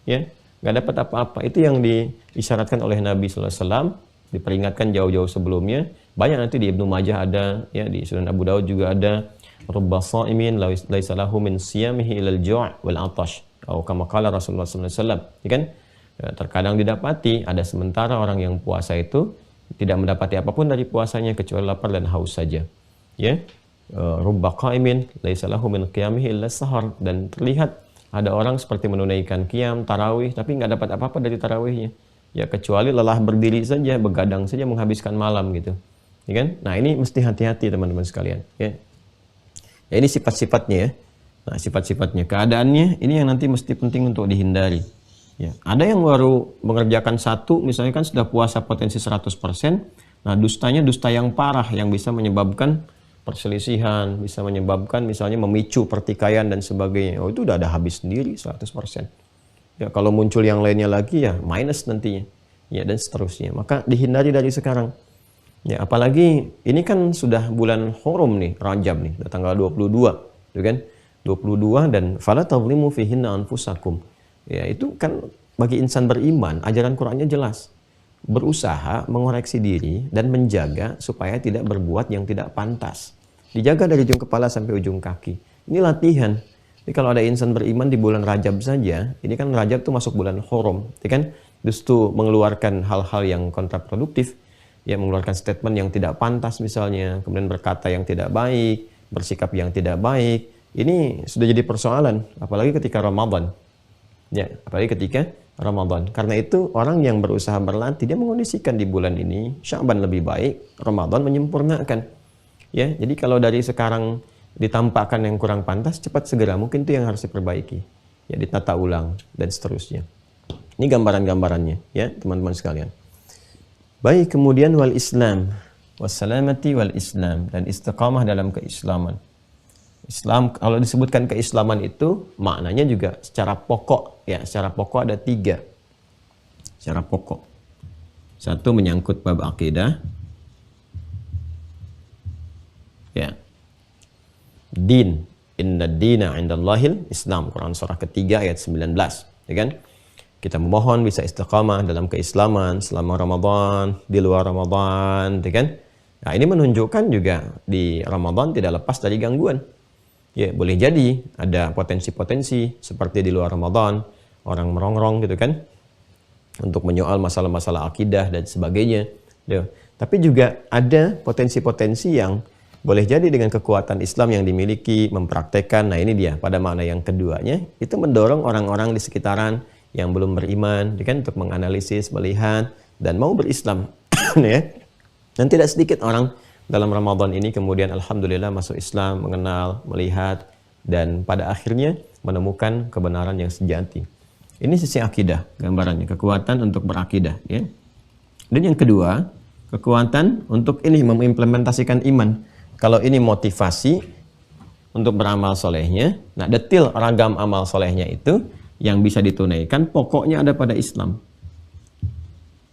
Ya, nggak dapat apa-apa. Itu yang diisyaratkan oleh Nabi SAW, diperingatkan jauh-jauh sebelumnya. Banyak nanti di Ibnu Majah ada, ya, di Sunan Abu Daud juga ada. Rubba sha'imin laisa lahu min siyamihi ilal ju' wal 'atash. Atau kama qala Rasulullah SAW, ya kan? Ya, terkadang didapati ada sementara orang yang puasa itu tidak mendapati apapun dari puasanya kecuali lapar dan haus saja. Ya, rubba qa'imin laisa lahu min qiyamihi illa sahar, dan terlihat ada orang seperti menunaikan qiyam, tarawih, tapi nggak dapat apa-apa dari tarawihnya. Ya, kecuali lelah berdiri saja, begadang saja, menghabiskan malam gitu. Ya kan? Nah, ini mesti hati-hati teman-teman sekalian. Ya, ya, ini sifat-sifatnya ya. Nah, sifat-sifatnya, keadaannya ini yang nanti mesti penting untuk dihindari. Ya, ada yang baru mengerjakan satu, misalnya kan sudah puasa potensi 100%, nah dustanya dusta yang parah yang bisa menyebabkan perselisihan, bisa menyebabkan misalnya memicu pertikaian dan sebagainya. Oh, itu udah ada habis sendiri 100%. Ya, kalau muncul yang lainnya lagi ya minus nantinya. Ya, dan seterusnya. Maka dihindari dari sekarang. Ya, apalagi ini kan sudah bulan Hurum nih, Rajab nih, tanggal 22, gitu kan? 22 dan fala tadhlimu fihinna anfusakum. Ya, itu kan bagi insan beriman, ajaran Qur'annya jelas. Berusaha mengoreksi diri dan menjaga supaya tidak berbuat yang tidak pantas. Dijaga dari ujung kepala sampai ujung kaki. Ini latihan. Jadi kalau ada insan beriman di bulan Rajab saja, ini kan Rajab tuh masuk bulan Hurum, ya kan? Justru mengeluarkan hal-hal yang kontraproduktif, ya, mengeluarkan statement yang tidak pantas misalnya, kemudian berkata yang tidak baik, bersikap yang tidak baik. Ini sudah jadi persoalan, apalagi ketika Ramadan. Ya, apalagi ketika Ramadan. Karena itu orang yang berusaha berlatih, dia mengondisikan di bulan ini Sya'ban lebih baik, Ramadan menyempurnakan. Ya, jadi kalau dari sekarang ditampakkan yang kurang pantas, cepat segera, mungkin itu yang harus diperbaiki. Ya, ditata ulang dan seterusnya. Ini gambaran-gambarannya, ya, teman-teman sekalian. Baik, kemudian wal Islam, wassalamati wal Islam, dan istiqamah dalam keislaman. Islam, kalau disebutkan keislaman itu maknanya juga secara pokok, ya, secara pokok ada 3. Secara pokok. 1 menyangkut bab akidah. Ya. Din, inna dina 'indallahil Islam, Quran surah ketiga ayat 19, ya kan? Kita memohon bisa istiqamah dalam keislaman selama Ramadan, di luar Ramadan, ya kan? Nah, ini menunjukkan juga di Ramadan tidak lepas dari gangguan. Ya, boleh jadi ada potensi-potensi seperti di luar Ramadan, orang merongrong gitu kan, untuk menyoal masalah-masalah akidah dan sebagainya. Ya. Tapi juga ada potensi-potensi yang boleh jadi dengan kekuatan Islam yang dimiliki, mempraktekkan. Nah, ini dia pada makna yang keduanya, itu mendorong orang-orang di sekitaran yang belum beriman, ya kan, untuk menganalisis, melihat, dan mau berislam. Ya. Dan tidak sedikit orang dalam Ramadan ini kemudian alhamdulillah masuk Islam, mengenal, melihat, dan pada akhirnya menemukan kebenaran yang sejati. Ini sisi akidah, gambarannya, kekuatan untuk berakidah. Ya. Dan yang kedua, kekuatan untuk ini mengimplementasikan iman. Kalau ini motivasi untuk beramal solehnya, nah detil ragam amal solehnya itu yang bisa ditunaikan, pokoknya ada pada Islam.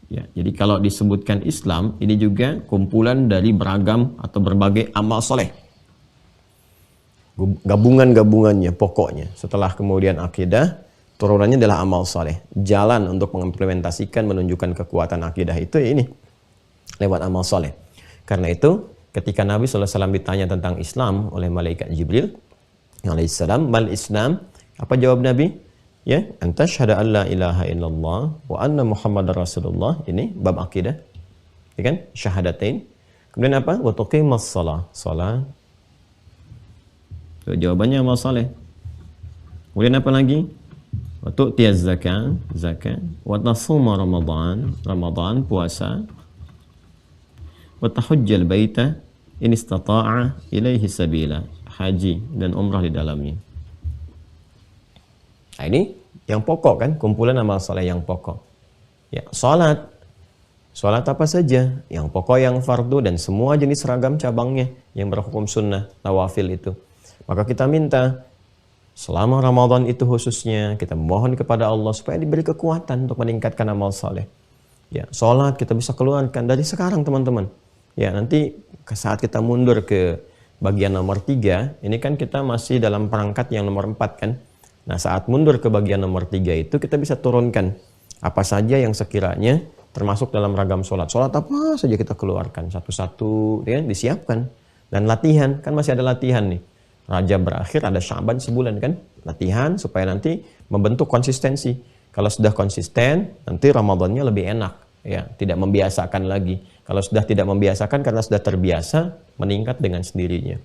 Ya, jadi kalau disebutkan Islam, ini juga kumpulan dari beragam atau berbagai amal soleh. Gabungan-gabungannya, pokoknya. Setelah kemudian akidah, turunannya adalah amal soleh. Jalan untuk mengimplementasikan, menunjukkan kekuatan akidah itu ini, lewat amal soleh. Karena itu, ketika Nabi SAW ditanya tentang Islam oleh malaikat Jibril, alaihissalam, mal Islam, apa jawab Nabi? Ya, anta syahada an la ilaha illallah wa anna muhammadar rasulullah. Ini bab akidah, ya kan, syahadatain. Kemudian apa? Wa tuqimas shalah, salat. So, jawabannya amal saleh. Kemudian apa lagi? Wa tu'tiyaz zakat, zakat. Wa tasuma ramadan, ramadan, puasa. Wa tahujjal baita in istata'a ilaihi sabila, haji dan umrah di dalamnya. Nah, ini yang pokok kan, kumpulan amal soleh yang pokok. Ya, salat. Salat apa saja? Yang pokok, yang fardu, dan semua jenis ragam cabangnya yang berhukum sunnah, nawafil itu. Maka kita minta selama Ramadan itu khususnya, kita mohon kepada Allah supaya diberi kekuatan untuk meningkatkan amal soleh. Ya, salat kita bisa keluarkan dari sekarang, teman-teman. Ya, nanti saat kita mundur ke bagian nomor 3, ini kan kita masih dalam perangkat yang nomor 4 kan. Nah, saat mundur ke bagian nomor 3 itu kita bisa turunkan apa saja yang sekiranya termasuk dalam ragam sholat. Sholat apa saja kita keluarkan satu-satu, ya, disiapkan. Dan latihan, kan masih ada latihan nih. Rajab berakhir, ada Sya'ban sebulan kan. Latihan supaya nanti membentuk konsistensi. Kalau sudah konsisten, nanti Ramadannya lebih enak. Ya, tidak membiasakan lagi. Kalau sudah tidak membiasakan karena sudah terbiasa, meningkat dengan sendirinya.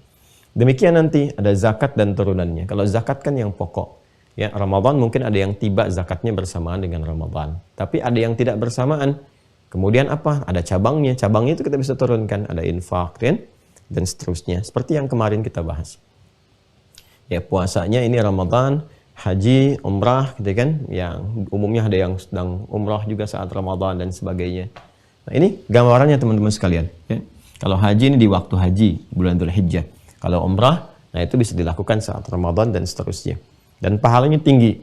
Demikian nanti ada zakat dan turunannya. Kalau zakat kan yang pokok. Ya, Ramadan mungkin ada yang tiba zakatnya bersamaan dengan Ramadan. Tapi ada yang tidak bersamaan. Kemudian apa? Ada cabangnya. Cabangnya itu kita bisa turunkan. Ada infak, kan? Dan seterusnya. Seperti yang kemarin kita bahas. Ya, puasanya ini Ramadan, haji, umrah, gitu kan? Yang umumnya ada yang sedang umrah juga saat Ramadan dan sebagainya. Nah, ini gambarannya teman-teman sekalian. Ya. Kalau haji ini di waktu haji, bulan Dzulhijjah. Kalau umrah, nah itu bisa dilakukan saat Ramadan dan seterusnya. Dan pahalanya tinggi.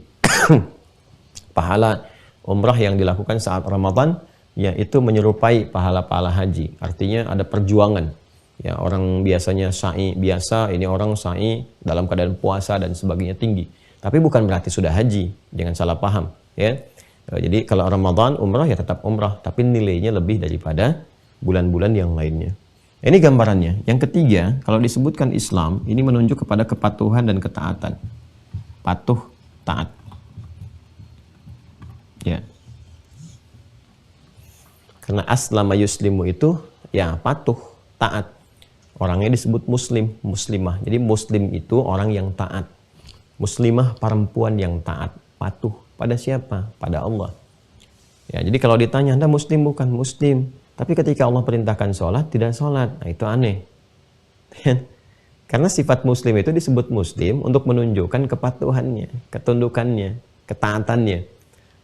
Pahala umrah yang dilakukan saat Ramadan, yaitu menyerupai pahala-pahala haji. Artinya ada perjuangan. Ya, orang biasanya sa'i biasa, ini orang sa'i dalam keadaan puasa dan sebagainya tinggi. Tapi bukan berarti sudah haji, jangan salah paham. Ya, jadi kalau Ramadan umrah ya tetap umrah, tapi nilainya lebih daripada bulan-bulan yang lainnya. Ini gambarannya. Yang ketiga, kalau disebutkan Islam, ini menunjuk kepada kepatuhan dan ketaatan. Patuh, taat. Ya. Karena aslama yuslimu itu ya patuh, taat. Orangnya disebut muslim, muslimah. Jadi muslim itu orang yang taat. Muslimah perempuan yang taat, patuh pada siapa? Pada Allah. Ya, jadi kalau ditanya, Anda muslim bukan? Muslim. Tapi ketika Allah perintahkan sholat, tidak sholat. Nah, itu aneh. Karena sifat muslim itu disebut muslim untuk menunjukkan kepatuhannya, ketundukannya, ketaatannya.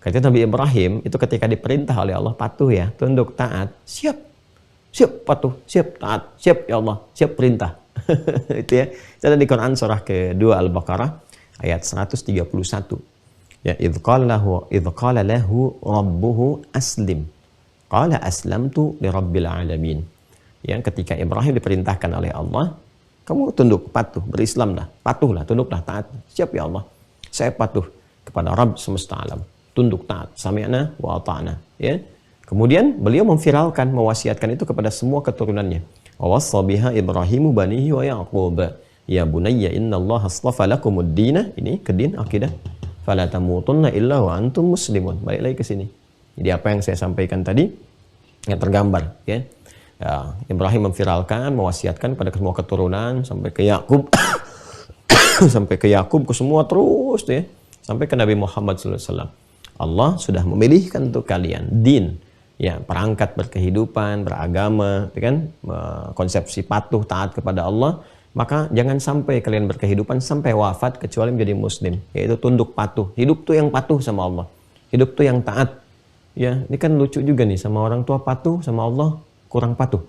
Ketika Nabi Ibrahim itu ketika diperintah oleh Allah patuh ya, tunduk, taat, siap. Siap patuh, siap taat, siap ya Allah, siap perintah. Itu ya. Itu ada di Quran surah kedua Al-Baqarah ayat 131. Ya, idz qala lahu rabbuhu aslim. Qala aslamtu lirabbil alamin. Ya, ketika Ibrahim diperintahkan oleh Allah, kamu tunduk, patuh, berislamlah, patuhlah, tunduklah, taat. Siap ya Allah. Saya patuh kepada Rabb semesta alam. Tunduk, taat, sami'na wa ata'na. Ya. Kemudian beliau memviralkan, mewasiatkan itu kepada semua keturunannya. Wa wassa biha Ibrahimu banihi wa Yaqub. Ya bunayya innallaha astafa lakumud dina. Ini ke din akidah. Fala tamutunna illa wa antum muslimun. Balik lagi ke sini. Jadi apa yang saya sampaikan tadi yang tergambar, ya. Ya, Ibrahim memviralkan, mewasiatkan pada semua keturunan sampai ke Yakub. Sampai ke Yakub, ke semua terus ya. Sampai ke Nabi Muhammad SAW. Allah sudah memilihkan untuk kalian din, ya, perangkat berkehidupan, beragama, kan, konsepsi patuh taat kepada Allah. Maka jangan sampai kalian berkehidupan sampai wafat kecuali menjadi muslim, yaitu tunduk patuh. Hidup tuh yang patuh sama Allah, hidup tuh yang taat. Ya, ini kan lucu juga nih, sama orang tua patuh, sama Allah kurang patuh.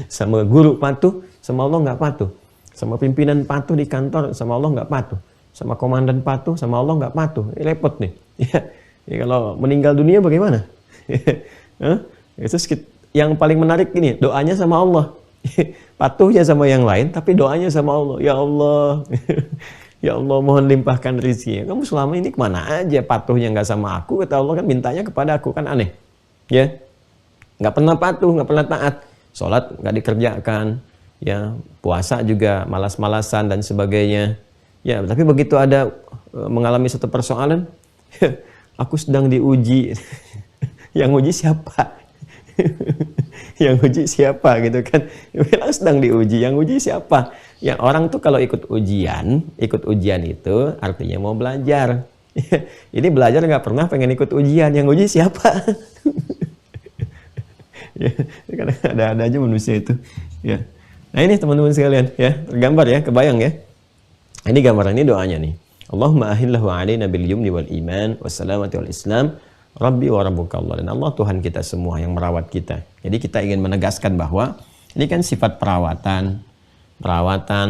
Sama guru patuh, sama Allah nggak patuh. Sama pimpinan patuh di kantor, sama Allah nggak patuh. Sama komandan patuh, sama Allah nggak patuh. Ini repot nih. Ya, kalau meninggal dunia bagaimana? Itu yang paling menarik ini, doanya sama Allah. Patuhnya sama yang lain, tapi doanya sama Allah. Ya Allah, ya Allah mohon limpahkan rezeki. Kamu selama ini kemana aja? Patuhnya nggak sama aku, kata Allah kan mintanya kepada aku, kan aneh. Ya, nggak pernah patuh, nggak pernah taat. Sholat nggak dikerjakan, ya, puasa juga malas-malasan dan sebagainya. Ya, tapi begitu ada mengalami satu persoalan, aku sedang diuji. Yang uji siapa? Yang uji siapa gitu kan? Bilang sedang diuji, yang uji siapa? Ya, orang tuh kalau ikut ujian itu artinya mau belajar. Ini belajar nggak pernah pengen ikut ujian, yang uji siapa? Ya, kadang ada aja manusia itu. Ya. Nah ini teman-teman sekalian, ya, tergambar ya, kebayang ya. Ini gambaran, ini doanya nih. Allahumma ahillahu alaina bil yumni wal iman wassalamati wal islam rabbi wa rabbuka Allah. Dan Allah Tuhan kita semua yang merawat kita. Jadi kita ingin menegaskan bahwa ini kan sifat perawatan,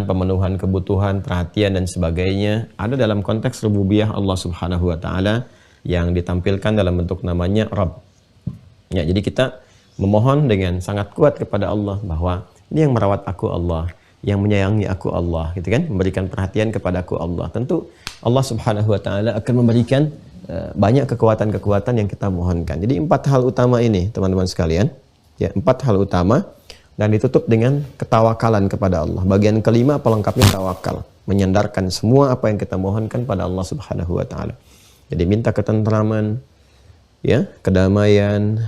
pemenuhan kebutuhan, perhatian dan sebagainya ada dalam konteks rububiyah Allah Subhanahu wa taala yang ditampilkan dalam bentuk namanya Rabb. Ya, jadi kita memohon dengan sangat kuat kepada Allah bahwa ini yang merawat aku Allah, yang menyayangi aku Allah, gitu kan, memberikan perhatian kepada aku Allah. Tentu Allah Subhanahu wa taala akan memberikan banyak kekuatan-kekuatan yang kita mohonkan. Jadi 4 hal utama ini, teman-teman sekalian, ya, 4 hal utama, dan ditutup dengan ketawakalan kepada Allah. Bagian kelima pelengkapnya tawakal, menyandarkan semua apa yang kita mohonkan pada Allah Subhanahu wa taala. Jadi minta ketentraman, ya, kedamaian,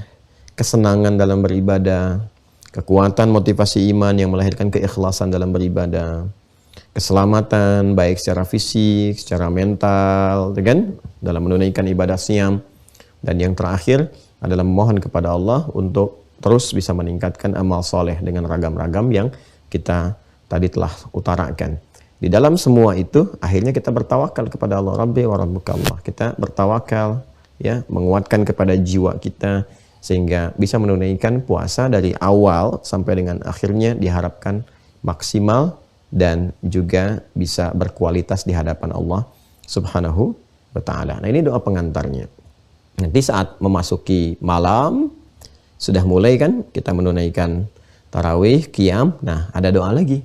kesenangan dalam beribadah, kekuatan motivasi iman yang melahirkan keikhlasan dalam beribadah, keselamatan baik secara fisik, secara mental, kan, dalam menunaikan ibadah siam, dan yang terakhir adalah memohon kepada Allah untuk terus bisa meningkatkan amal soleh dengan ragam-ragam yang kita tadi telah utarakan. Di dalam semua itu akhirnya kita bertawakal kepada Allah, Rabbi wa Rabbuka Allah. Kita bertawakal, ya, menguatkan kepada jiwa kita sehingga bisa menunaikan puasa dari awal sampai dengan akhirnya diharapkan maksimal dan juga bisa berkualitas di hadapan Allah Subhanahu wa ta'ala. Nah, ini doa pengantarnya. Nanti saat memasuki malam sudah mulai kan kita menunaikan tarawih, qiyam. Nah, ada doa lagi.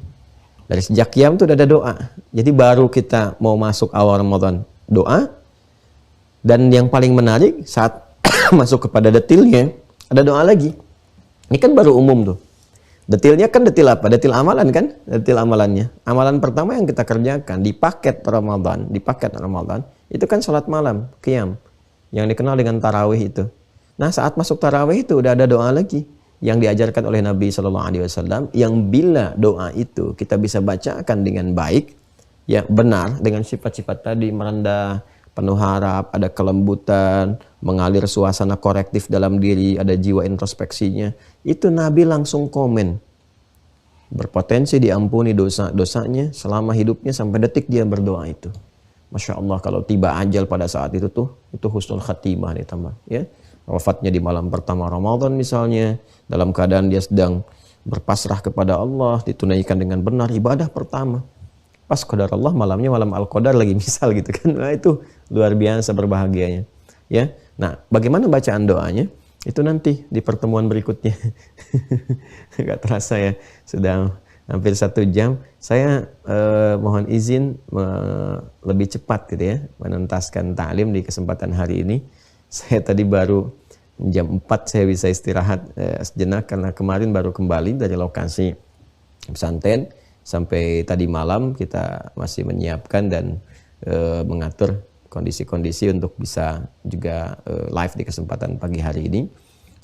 Dari sejak qiyam itu ada doa. Jadi baru kita mau masuk awal Ramadan doa. Dan yang paling menarik saat masuk kepada detilnya ada doa lagi. Ini kan baru umum tuh. Detilnya kan detil apa? Detil amalan kan? Detil amalannya. Amalan pertama yang kita kerjakan di paket Ramadan, itu kan sholat malam, qiyam, yang dikenal dengan tarawih itu. Nah, saat masuk tarawih itu udah ada doa lagi yang diajarkan oleh Nabi Shallallahu Alaihi Wasallam, yang bila doa itu kita bisa bacakan dengan baik, ya benar, dengan sifat-sifat tadi, merendah, penuh harap, ada kelembutan, mengalir suasana korektif dalam diri, ada jiwa introspeksinya, itu Nabi langsung komen, berpotensi diampuni dosa-dosanya selama hidupnya sampai detik dia berdoa itu. Masya Allah, kalau tiba ajal pada saat itu tuh, itu husnul khatimah ditambah, ya. Wafatnya di malam pertama Ramadan misalnya, dalam keadaan dia sedang berpasrah kepada Allah, ditunaikan dengan benar ibadah pertama. Pas qadar Allah malamnya malam Al-Qadar lagi misal gitu kan. Nah, itu luar biasa berbahagianya. Ya. Nah, bagaimana bacaan doanya? Itu nanti di pertemuan berikutnya. Gak terasa ya, sudah hampir 1 jam. Saya mohon izin lebih cepat gitu ya, menuntaskan ta'lim di kesempatan hari ini. Saya tadi baru jam 4 saya bisa istirahat sejenak karena kemarin baru kembali dari lokasi pesantren. Sampai tadi malam kita masih menyiapkan dan mengatur kondisi-kondisi untuk bisa juga live di kesempatan pagi hari ini.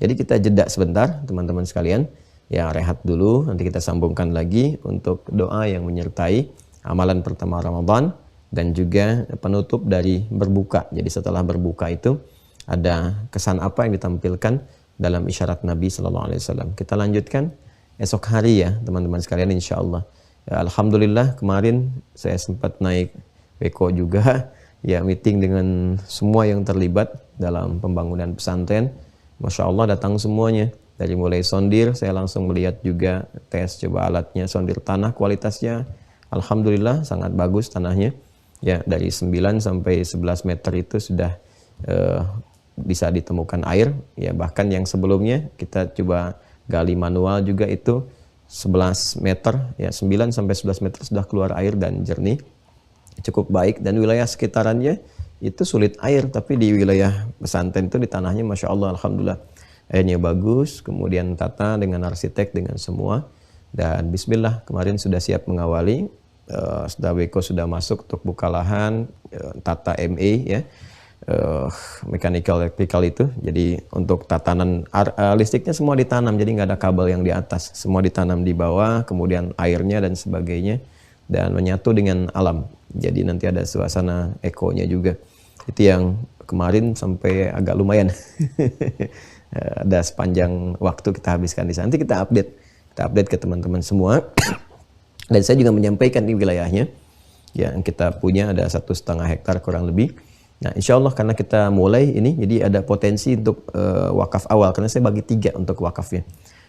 Jadi kita jeda sebentar teman-teman sekalian. Ya, rehat dulu, nanti kita sambungkan lagi untuk doa yang menyertai amalan pertama Ramadan dan juga penutup dari berbuka. Jadi setelah berbuka itu ada kesan apa yang ditampilkan dalam isyarat Nabi Sallallahu Alaihi Wasallam. Kita lanjutkan esok hari ya teman-teman sekalian, insya Allah. Ya, alhamdulillah kemarin saya sempat naik Beko juga, ya, meeting dengan semua yang terlibat dalam pembangunan pesantren. Masya Allah datang semuanya. Dari mulai sondir, saya langsung melihat juga tes coba alatnya, sondir tanah kualitasnya. Alhamdulillah sangat bagus tanahnya. Ya, dari 9 sampai 11 meter itu sudah bisa ditemukan air. Ya, bahkan yang sebelumnya kita coba gali manual juga itu 11 meter, ya 9 sampai 11 meter sudah keluar air dan jernih. Cukup baik, dan wilayah sekitarannya itu sulit air, tapi di wilayah pesantren itu di tanahnya Masya Allah, Alhamdulillah airnya bagus, kemudian tata dengan arsitek dengan semua, dan bismillah kemarin sudah siap mengawali, sudah Beko sudah masuk untuk buka lahan, tata MA ya, mechanical electrical itu, jadi untuk tatanan listriknya semua ditanam, jadi nggak ada kabel yang di atas, semua ditanam di bawah, kemudian airnya dan sebagainya, dan menyatu dengan alam, jadi nanti ada suasana ekonya juga. Itu yang kemarin sampai agak lumayan ada sepanjang waktu kita habiskan di sana. Nanti kita update ke teman-teman semua. Dan saya juga menyampaikan di wilayahnya yang kita punya ada 1,5 hektar kurang lebih. Nah, insya Allah karena kita mulai ini, jadi ada potensi untuk wakaf awal, karena saya bagi 3 untuk wakafnya.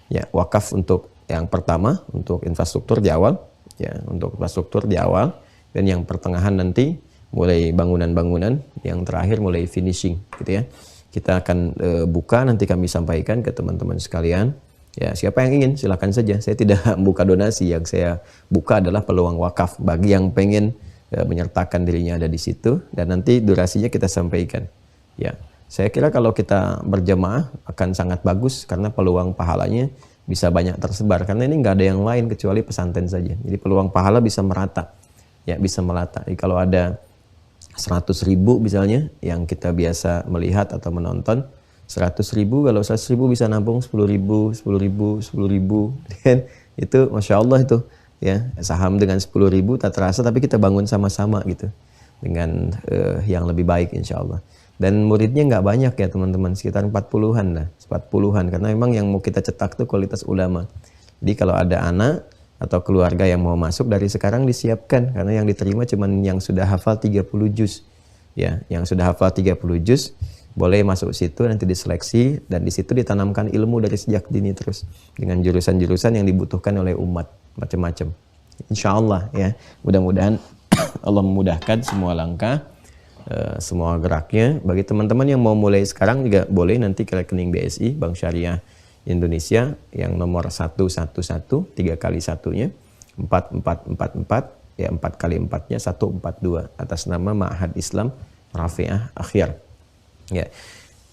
Ya, wakaf untuk yang pertama untuk infrastruktur di awal, ya, untuk infrastruktur di awal, dan yang pertengahan nanti mulai bangunan-bangunan, yang terakhir mulai finishing, gitu ya. Kita akan buka, nanti kami sampaikan ke teman-teman sekalian. Ya, siapa yang ingin silakan saja. Saya tidak buka donasi, yang saya buka adalah peluang wakaf bagi yang pengen menyertakan dirinya ada di situ, dan nanti durasinya kita sampaikan. Ya, saya kira kalau kita berjamaah akan sangat bagus karena peluang pahalanya bisa banyak tersebar, karena ini nggak ada yang lain kecuali pesantren saja. Jadi peluang pahala bisa merata. Ya, bisa merata. Jadi kalau ada 100.000 misalnya yang kita biasa melihat atau menonton, 100.000, kalau 100.000 bisa nampung 10.000, 10.000 kan, itu Masya Allah itu ya, saham dengan 10.000 tak terasa, tapi kita bangun sama-sama gitu dengan yang lebih baik insya Allah. Dan muridnya nggak banyak ya teman-teman, sekitar 40-an lah, 40-an, karena memang yang mau kita cetak tuh kualitas ulama. Jadi kalau ada anak atau keluarga yang mau masuk dari sekarang disiapkan, karena yang diterima cuman yang sudah hafal 30 juz. Ya, yang sudah hafal 30 juz boleh masuk situ, nanti diseleksi dan di situ ditanamkan ilmu dari sejak dini terus dengan jurusan-jurusan yang dibutuhkan oleh umat macam-macam. Insya Allah ya, mudah-mudahan Allah memudahkan semua langkah, semua geraknya. Bagi teman-teman yang mau mulai sekarang juga boleh nanti ke rekening BSI Bank Syariah Indonesia yang nomor 111 3 kali satunya 4444 ya 4 kali 4-nya 142 atas nama Ma'had Islam Rafi'ah Akhyar. Ya,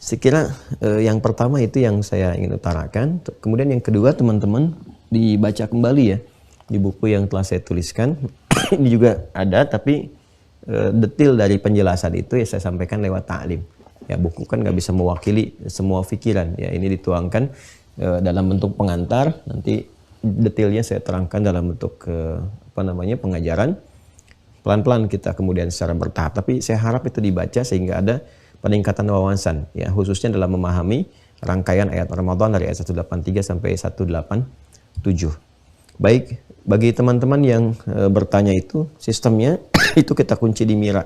sekira yang pertama itu yang saya ingin utarakan. Kemudian yang kedua teman-teman dibaca kembali ya di buku yang telah saya tuliskan. Ini juga ada tapi detil dari penjelasan itu ya saya sampaikan lewat ta'lim. Ya buku kan nggak bisa mewakili semua pikiran. Ya ini dituangkan dalam bentuk pengantar. Nanti detailnya saya terangkan dalam bentuk pengajaran. Pelan-pelan kita kemudian secara bertahap. Tapi saya harap itu dibaca sehingga ada peningkatan wawasan, ya khususnya dalam memahami rangkaian ayat Ramadan dari ayat 183 sampai 187. Baik, bagi teman-teman yang bertanya itu, sistemnya itu kita kunci di Mira.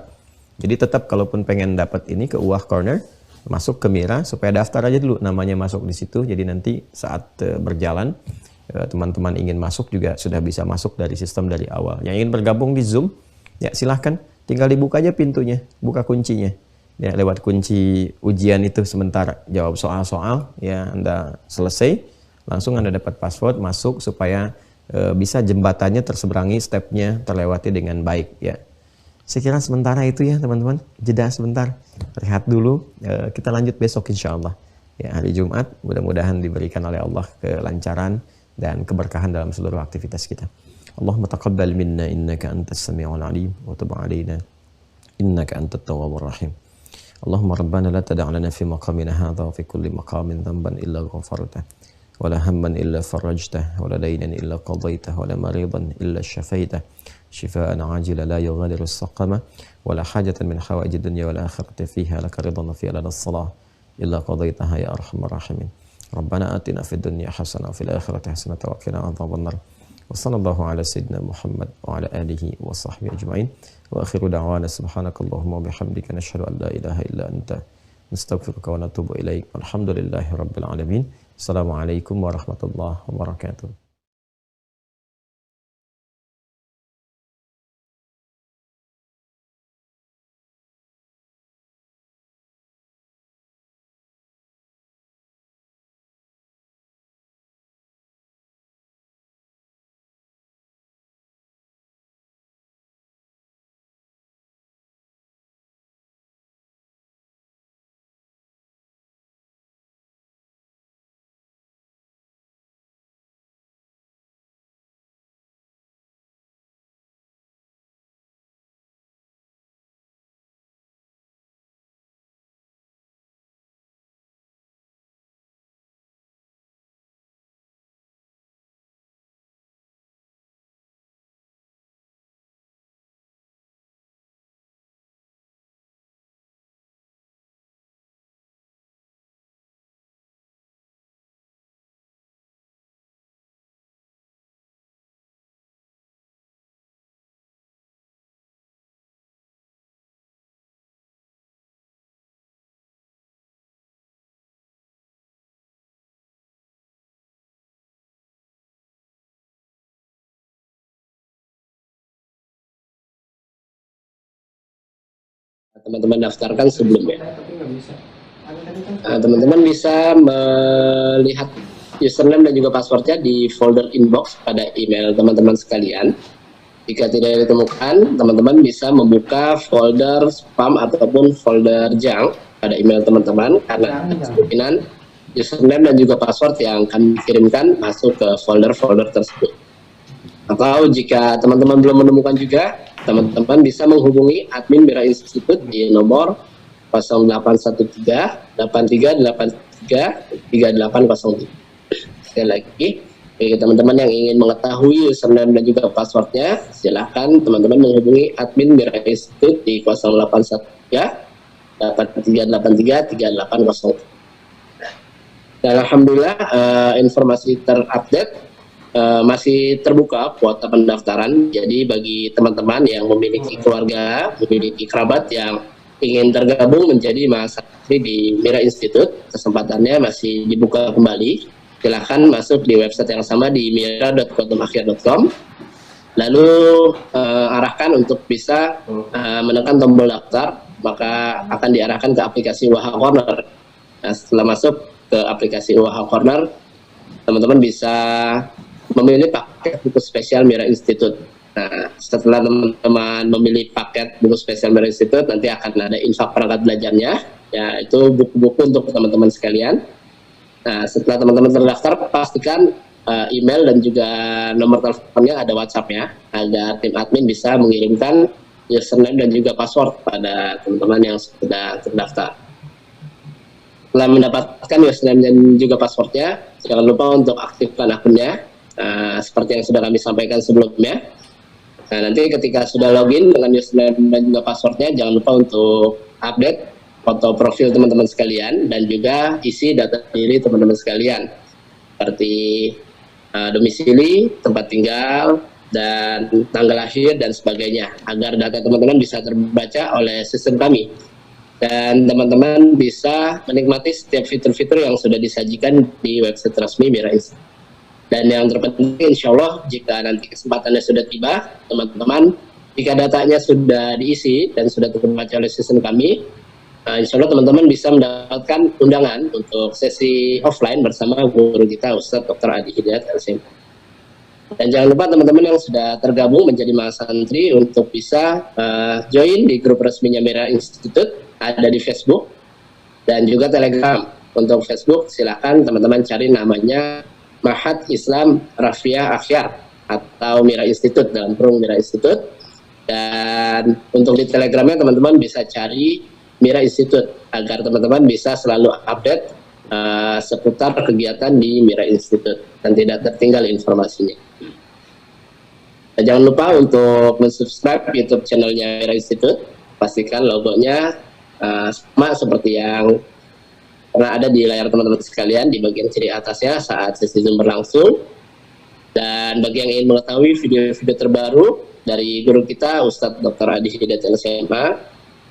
Jadi tetap kalaupun pengen dapat ini ke UAH Corner, masuk ke Mira supaya daftar aja dulu namanya masuk di situ. Jadi nanti saat berjalan teman-teman ingin masuk juga sudah bisa masuk dari sistem dari awal. Yang ingin bergabung di Zoom, ya silahkan tinggal dibuka aja pintunya, buka kuncinya. Ya, lewat kunci ujian itu sementara jawab soal-soal ya Anda selesai langsung Anda dapat password masuk supaya bisa jembatannya terseberangi, stepnya terlewati dengan baik ya. Saya kira sementara itu ya teman-teman, jeda sebentar, rehat dulu, kita lanjut besok insya Allah ya hari Jumat. Mudah-mudahan diberikan oleh Allah kelancaran dan keberkahan dalam seluruh aktivitas kita. Allahumma taqabbal minna innaka antas sami'ul alim wa tub 'alaina innaka antat tawwabur rahim. Allahumma rabbana la tada' lana fi maqamina hadha wa fi kulli maqamin dhanban illa ghafartah wa la hamman illa farajtah wa la daynan illa qadaytah wa la maridan illa shafaitah shifaa'an 'ajila la yughadiru saqama wa la hajatan min hawaijid dunya wal akhirati fiha laka ridan fi lana as-salah illa qadaytaha ya arhamar rahimin. Rabbana atina fid dunya hasanah wa fil akhirati hasanah wa qina adzabannar. Wa sallallahu ala sayyidina Muhammad wa ala alihi wa sahbihi ajma'in. Wa akhiru da'wana subhanakallahumma wa bihamdika nashhadu an la ilaha illa anta nastaghfiruka wa natubu ilaik. Alhamdulillahi rabbil alamin. Assalamualaikum warahmatullahi wabarakatuh. Teman-teman daftarkan sebelumnya. Teman-teman bisa melihat username dan juga passwordnya di folder inbox pada email teman-teman sekalian. Jika tidak ditemukan, teman-teman bisa membuka folder spam ataupun folder junk pada email teman-teman karena kemungkinan username dan juga password yang kami kirimkan masuk ke folder-folder tersebut. Atau jika teman-teman belum menemukan juga, teman-teman bisa menghubungi admin Mira Institute di nomor 0813 8383 3803. Sekali lagi, bagi teman-teman yang ingin mengetahui username dan juga passwordnya, silahkan teman-teman menghubungi admin Mira Institute di 0813 8383 3803. Dan alhamdulillah informasi terupdate. Masih terbuka kuota pendaftaran. Jadi bagi teman-teman yang memiliki keluarga, memiliki kerabat yang ingin tergabung menjadi mahasiswa di Mira Institute, kesempatannya masih dibuka kembali. Silahkan masuk di website yang sama di mira.kodemakhir.com. Lalu arahkan untuk bisa menekan tombol daftar, maka akan diarahkan ke aplikasi Waha Corner. Nah, setelah masuk ke aplikasi Waha Corner, teman-teman bisa memilih paket buku spesial Mira Institute. Nah, setelah teman-teman memilih paket buku spesial Mira Institute, nanti akan ada infak perangkat belajarnya, yaitu buku-buku untuk teman-teman sekalian. Nah, setelah teman-teman terdaftar, pastikan email dan juga nomor teleponnya ada WhatsApp-nya, agar tim admin bisa mengirimkan username dan juga password pada teman-teman yang sudah terdaftar. Setelah mendapatkan username dan juga passwordnya, jangan lupa untuk aktifkan akunnya, seperti yang sudah kami sampaikan sebelumnya. Nah, nanti ketika sudah login dengan username dan juga passwordnya, jangan lupa untuk update foto profil teman-teman sekalian dan juga isi data diri teman-teman sekalian, seperti domisili, tempat tinggal, dan tanggal lahir dan sebagainya, agar data teman-teman bisa terbaca oleh sistem kami dan teman-teman bisa menikmati setiap fitur-fitur yang sudah disajikan di website resmi Mira Institute. Dan yang terpenting, insya Allah jika nanti kesempatannya sudah tiba, teman-teman, jika datanya sudah diisi dan sudah terbaca oleh sistem kami, insya Allah teman-teman bisa mendapatkan undangan untuk sesi offline bersama guru kita, Ustadz Dr. Adi Hidayat LCM. Dan jangan lupa teman-teman yang sudah tergabung menjadi mahasantri untuk bisa join di grup resminya Mira Institute, ada di Facebook dan juga Telegram. Untuk Facebook silahkan teman-teman cari namanya Ma'had Islam Rafia Akhyar atau Mira Institute, dalam kurung Mira Institute. Dan untuk di Telegramnya teman-teman bisa cari Mira Institute, agar teman-teman bisa selalu update seputar kegiatan di Mira Institute dan tidak tertinggal informasinya. Dan jangan lupa untuk mensubscribe YouTube channelnya Mira Institute. Pastikan logonya sama seperti yang pernah ada di layar teman-teman sekalian di bagian kiri atasnya saat sesi Zoom berlangsung. Dan bagi yang ingin mengetahui video-video terbaru dari guru kita Ustadz Dr. Adi Hidayat LCMA,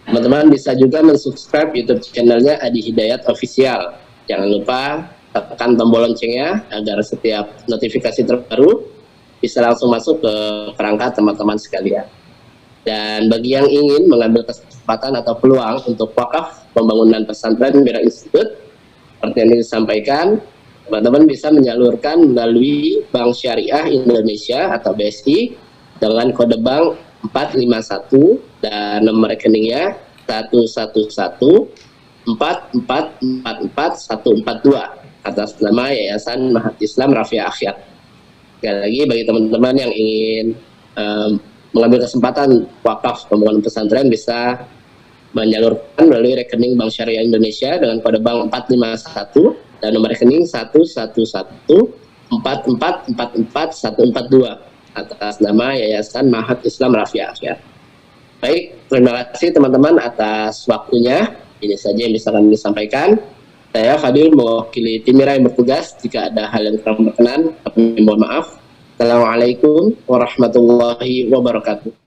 teman-teman bisa juga mensubscribe YouTube channelnya Adi Hidayat Official. Jangan lupa tekan tombol loncengnya agar setiap notifikasi terbaru bisa langsung masuk ke perangkat teman-teman sekalian. Dan bagi yang ingin mengambil kesempatan atau peluang untuk wakaf pembangunan pesantren Mira Institute, seperti yang disampaikan, teman-teman bisa menyalurkan melalui Bank Syariah Indonesia atau BSI dengan kode bank 451 dan nomor rekeningnya 11144444142 atas nama Yayasan Ma'had Islam Rafia Akhyar. Sekali lagi, bagi teman-teman yang ingin mengambil kesempatan wakaf pembangunan pesantren bisa menyalurkan melalui rekening Bank Syariah Indonesia dengan kode bank 451 dan nomor rekening 11144444142 atas nama Yayasan Ma'had Islam Rafia Akhyar. Baik, terima kasih teman-teman atas waktunya. Ini saja yang bisa kami sampaikan. Saya Fadil mewakili tim Mira yang bertugas. Jika ada hal yang kurang berkenan, kami mohon maaf. Assalamualaikum warahmatullahi wabarakatuh.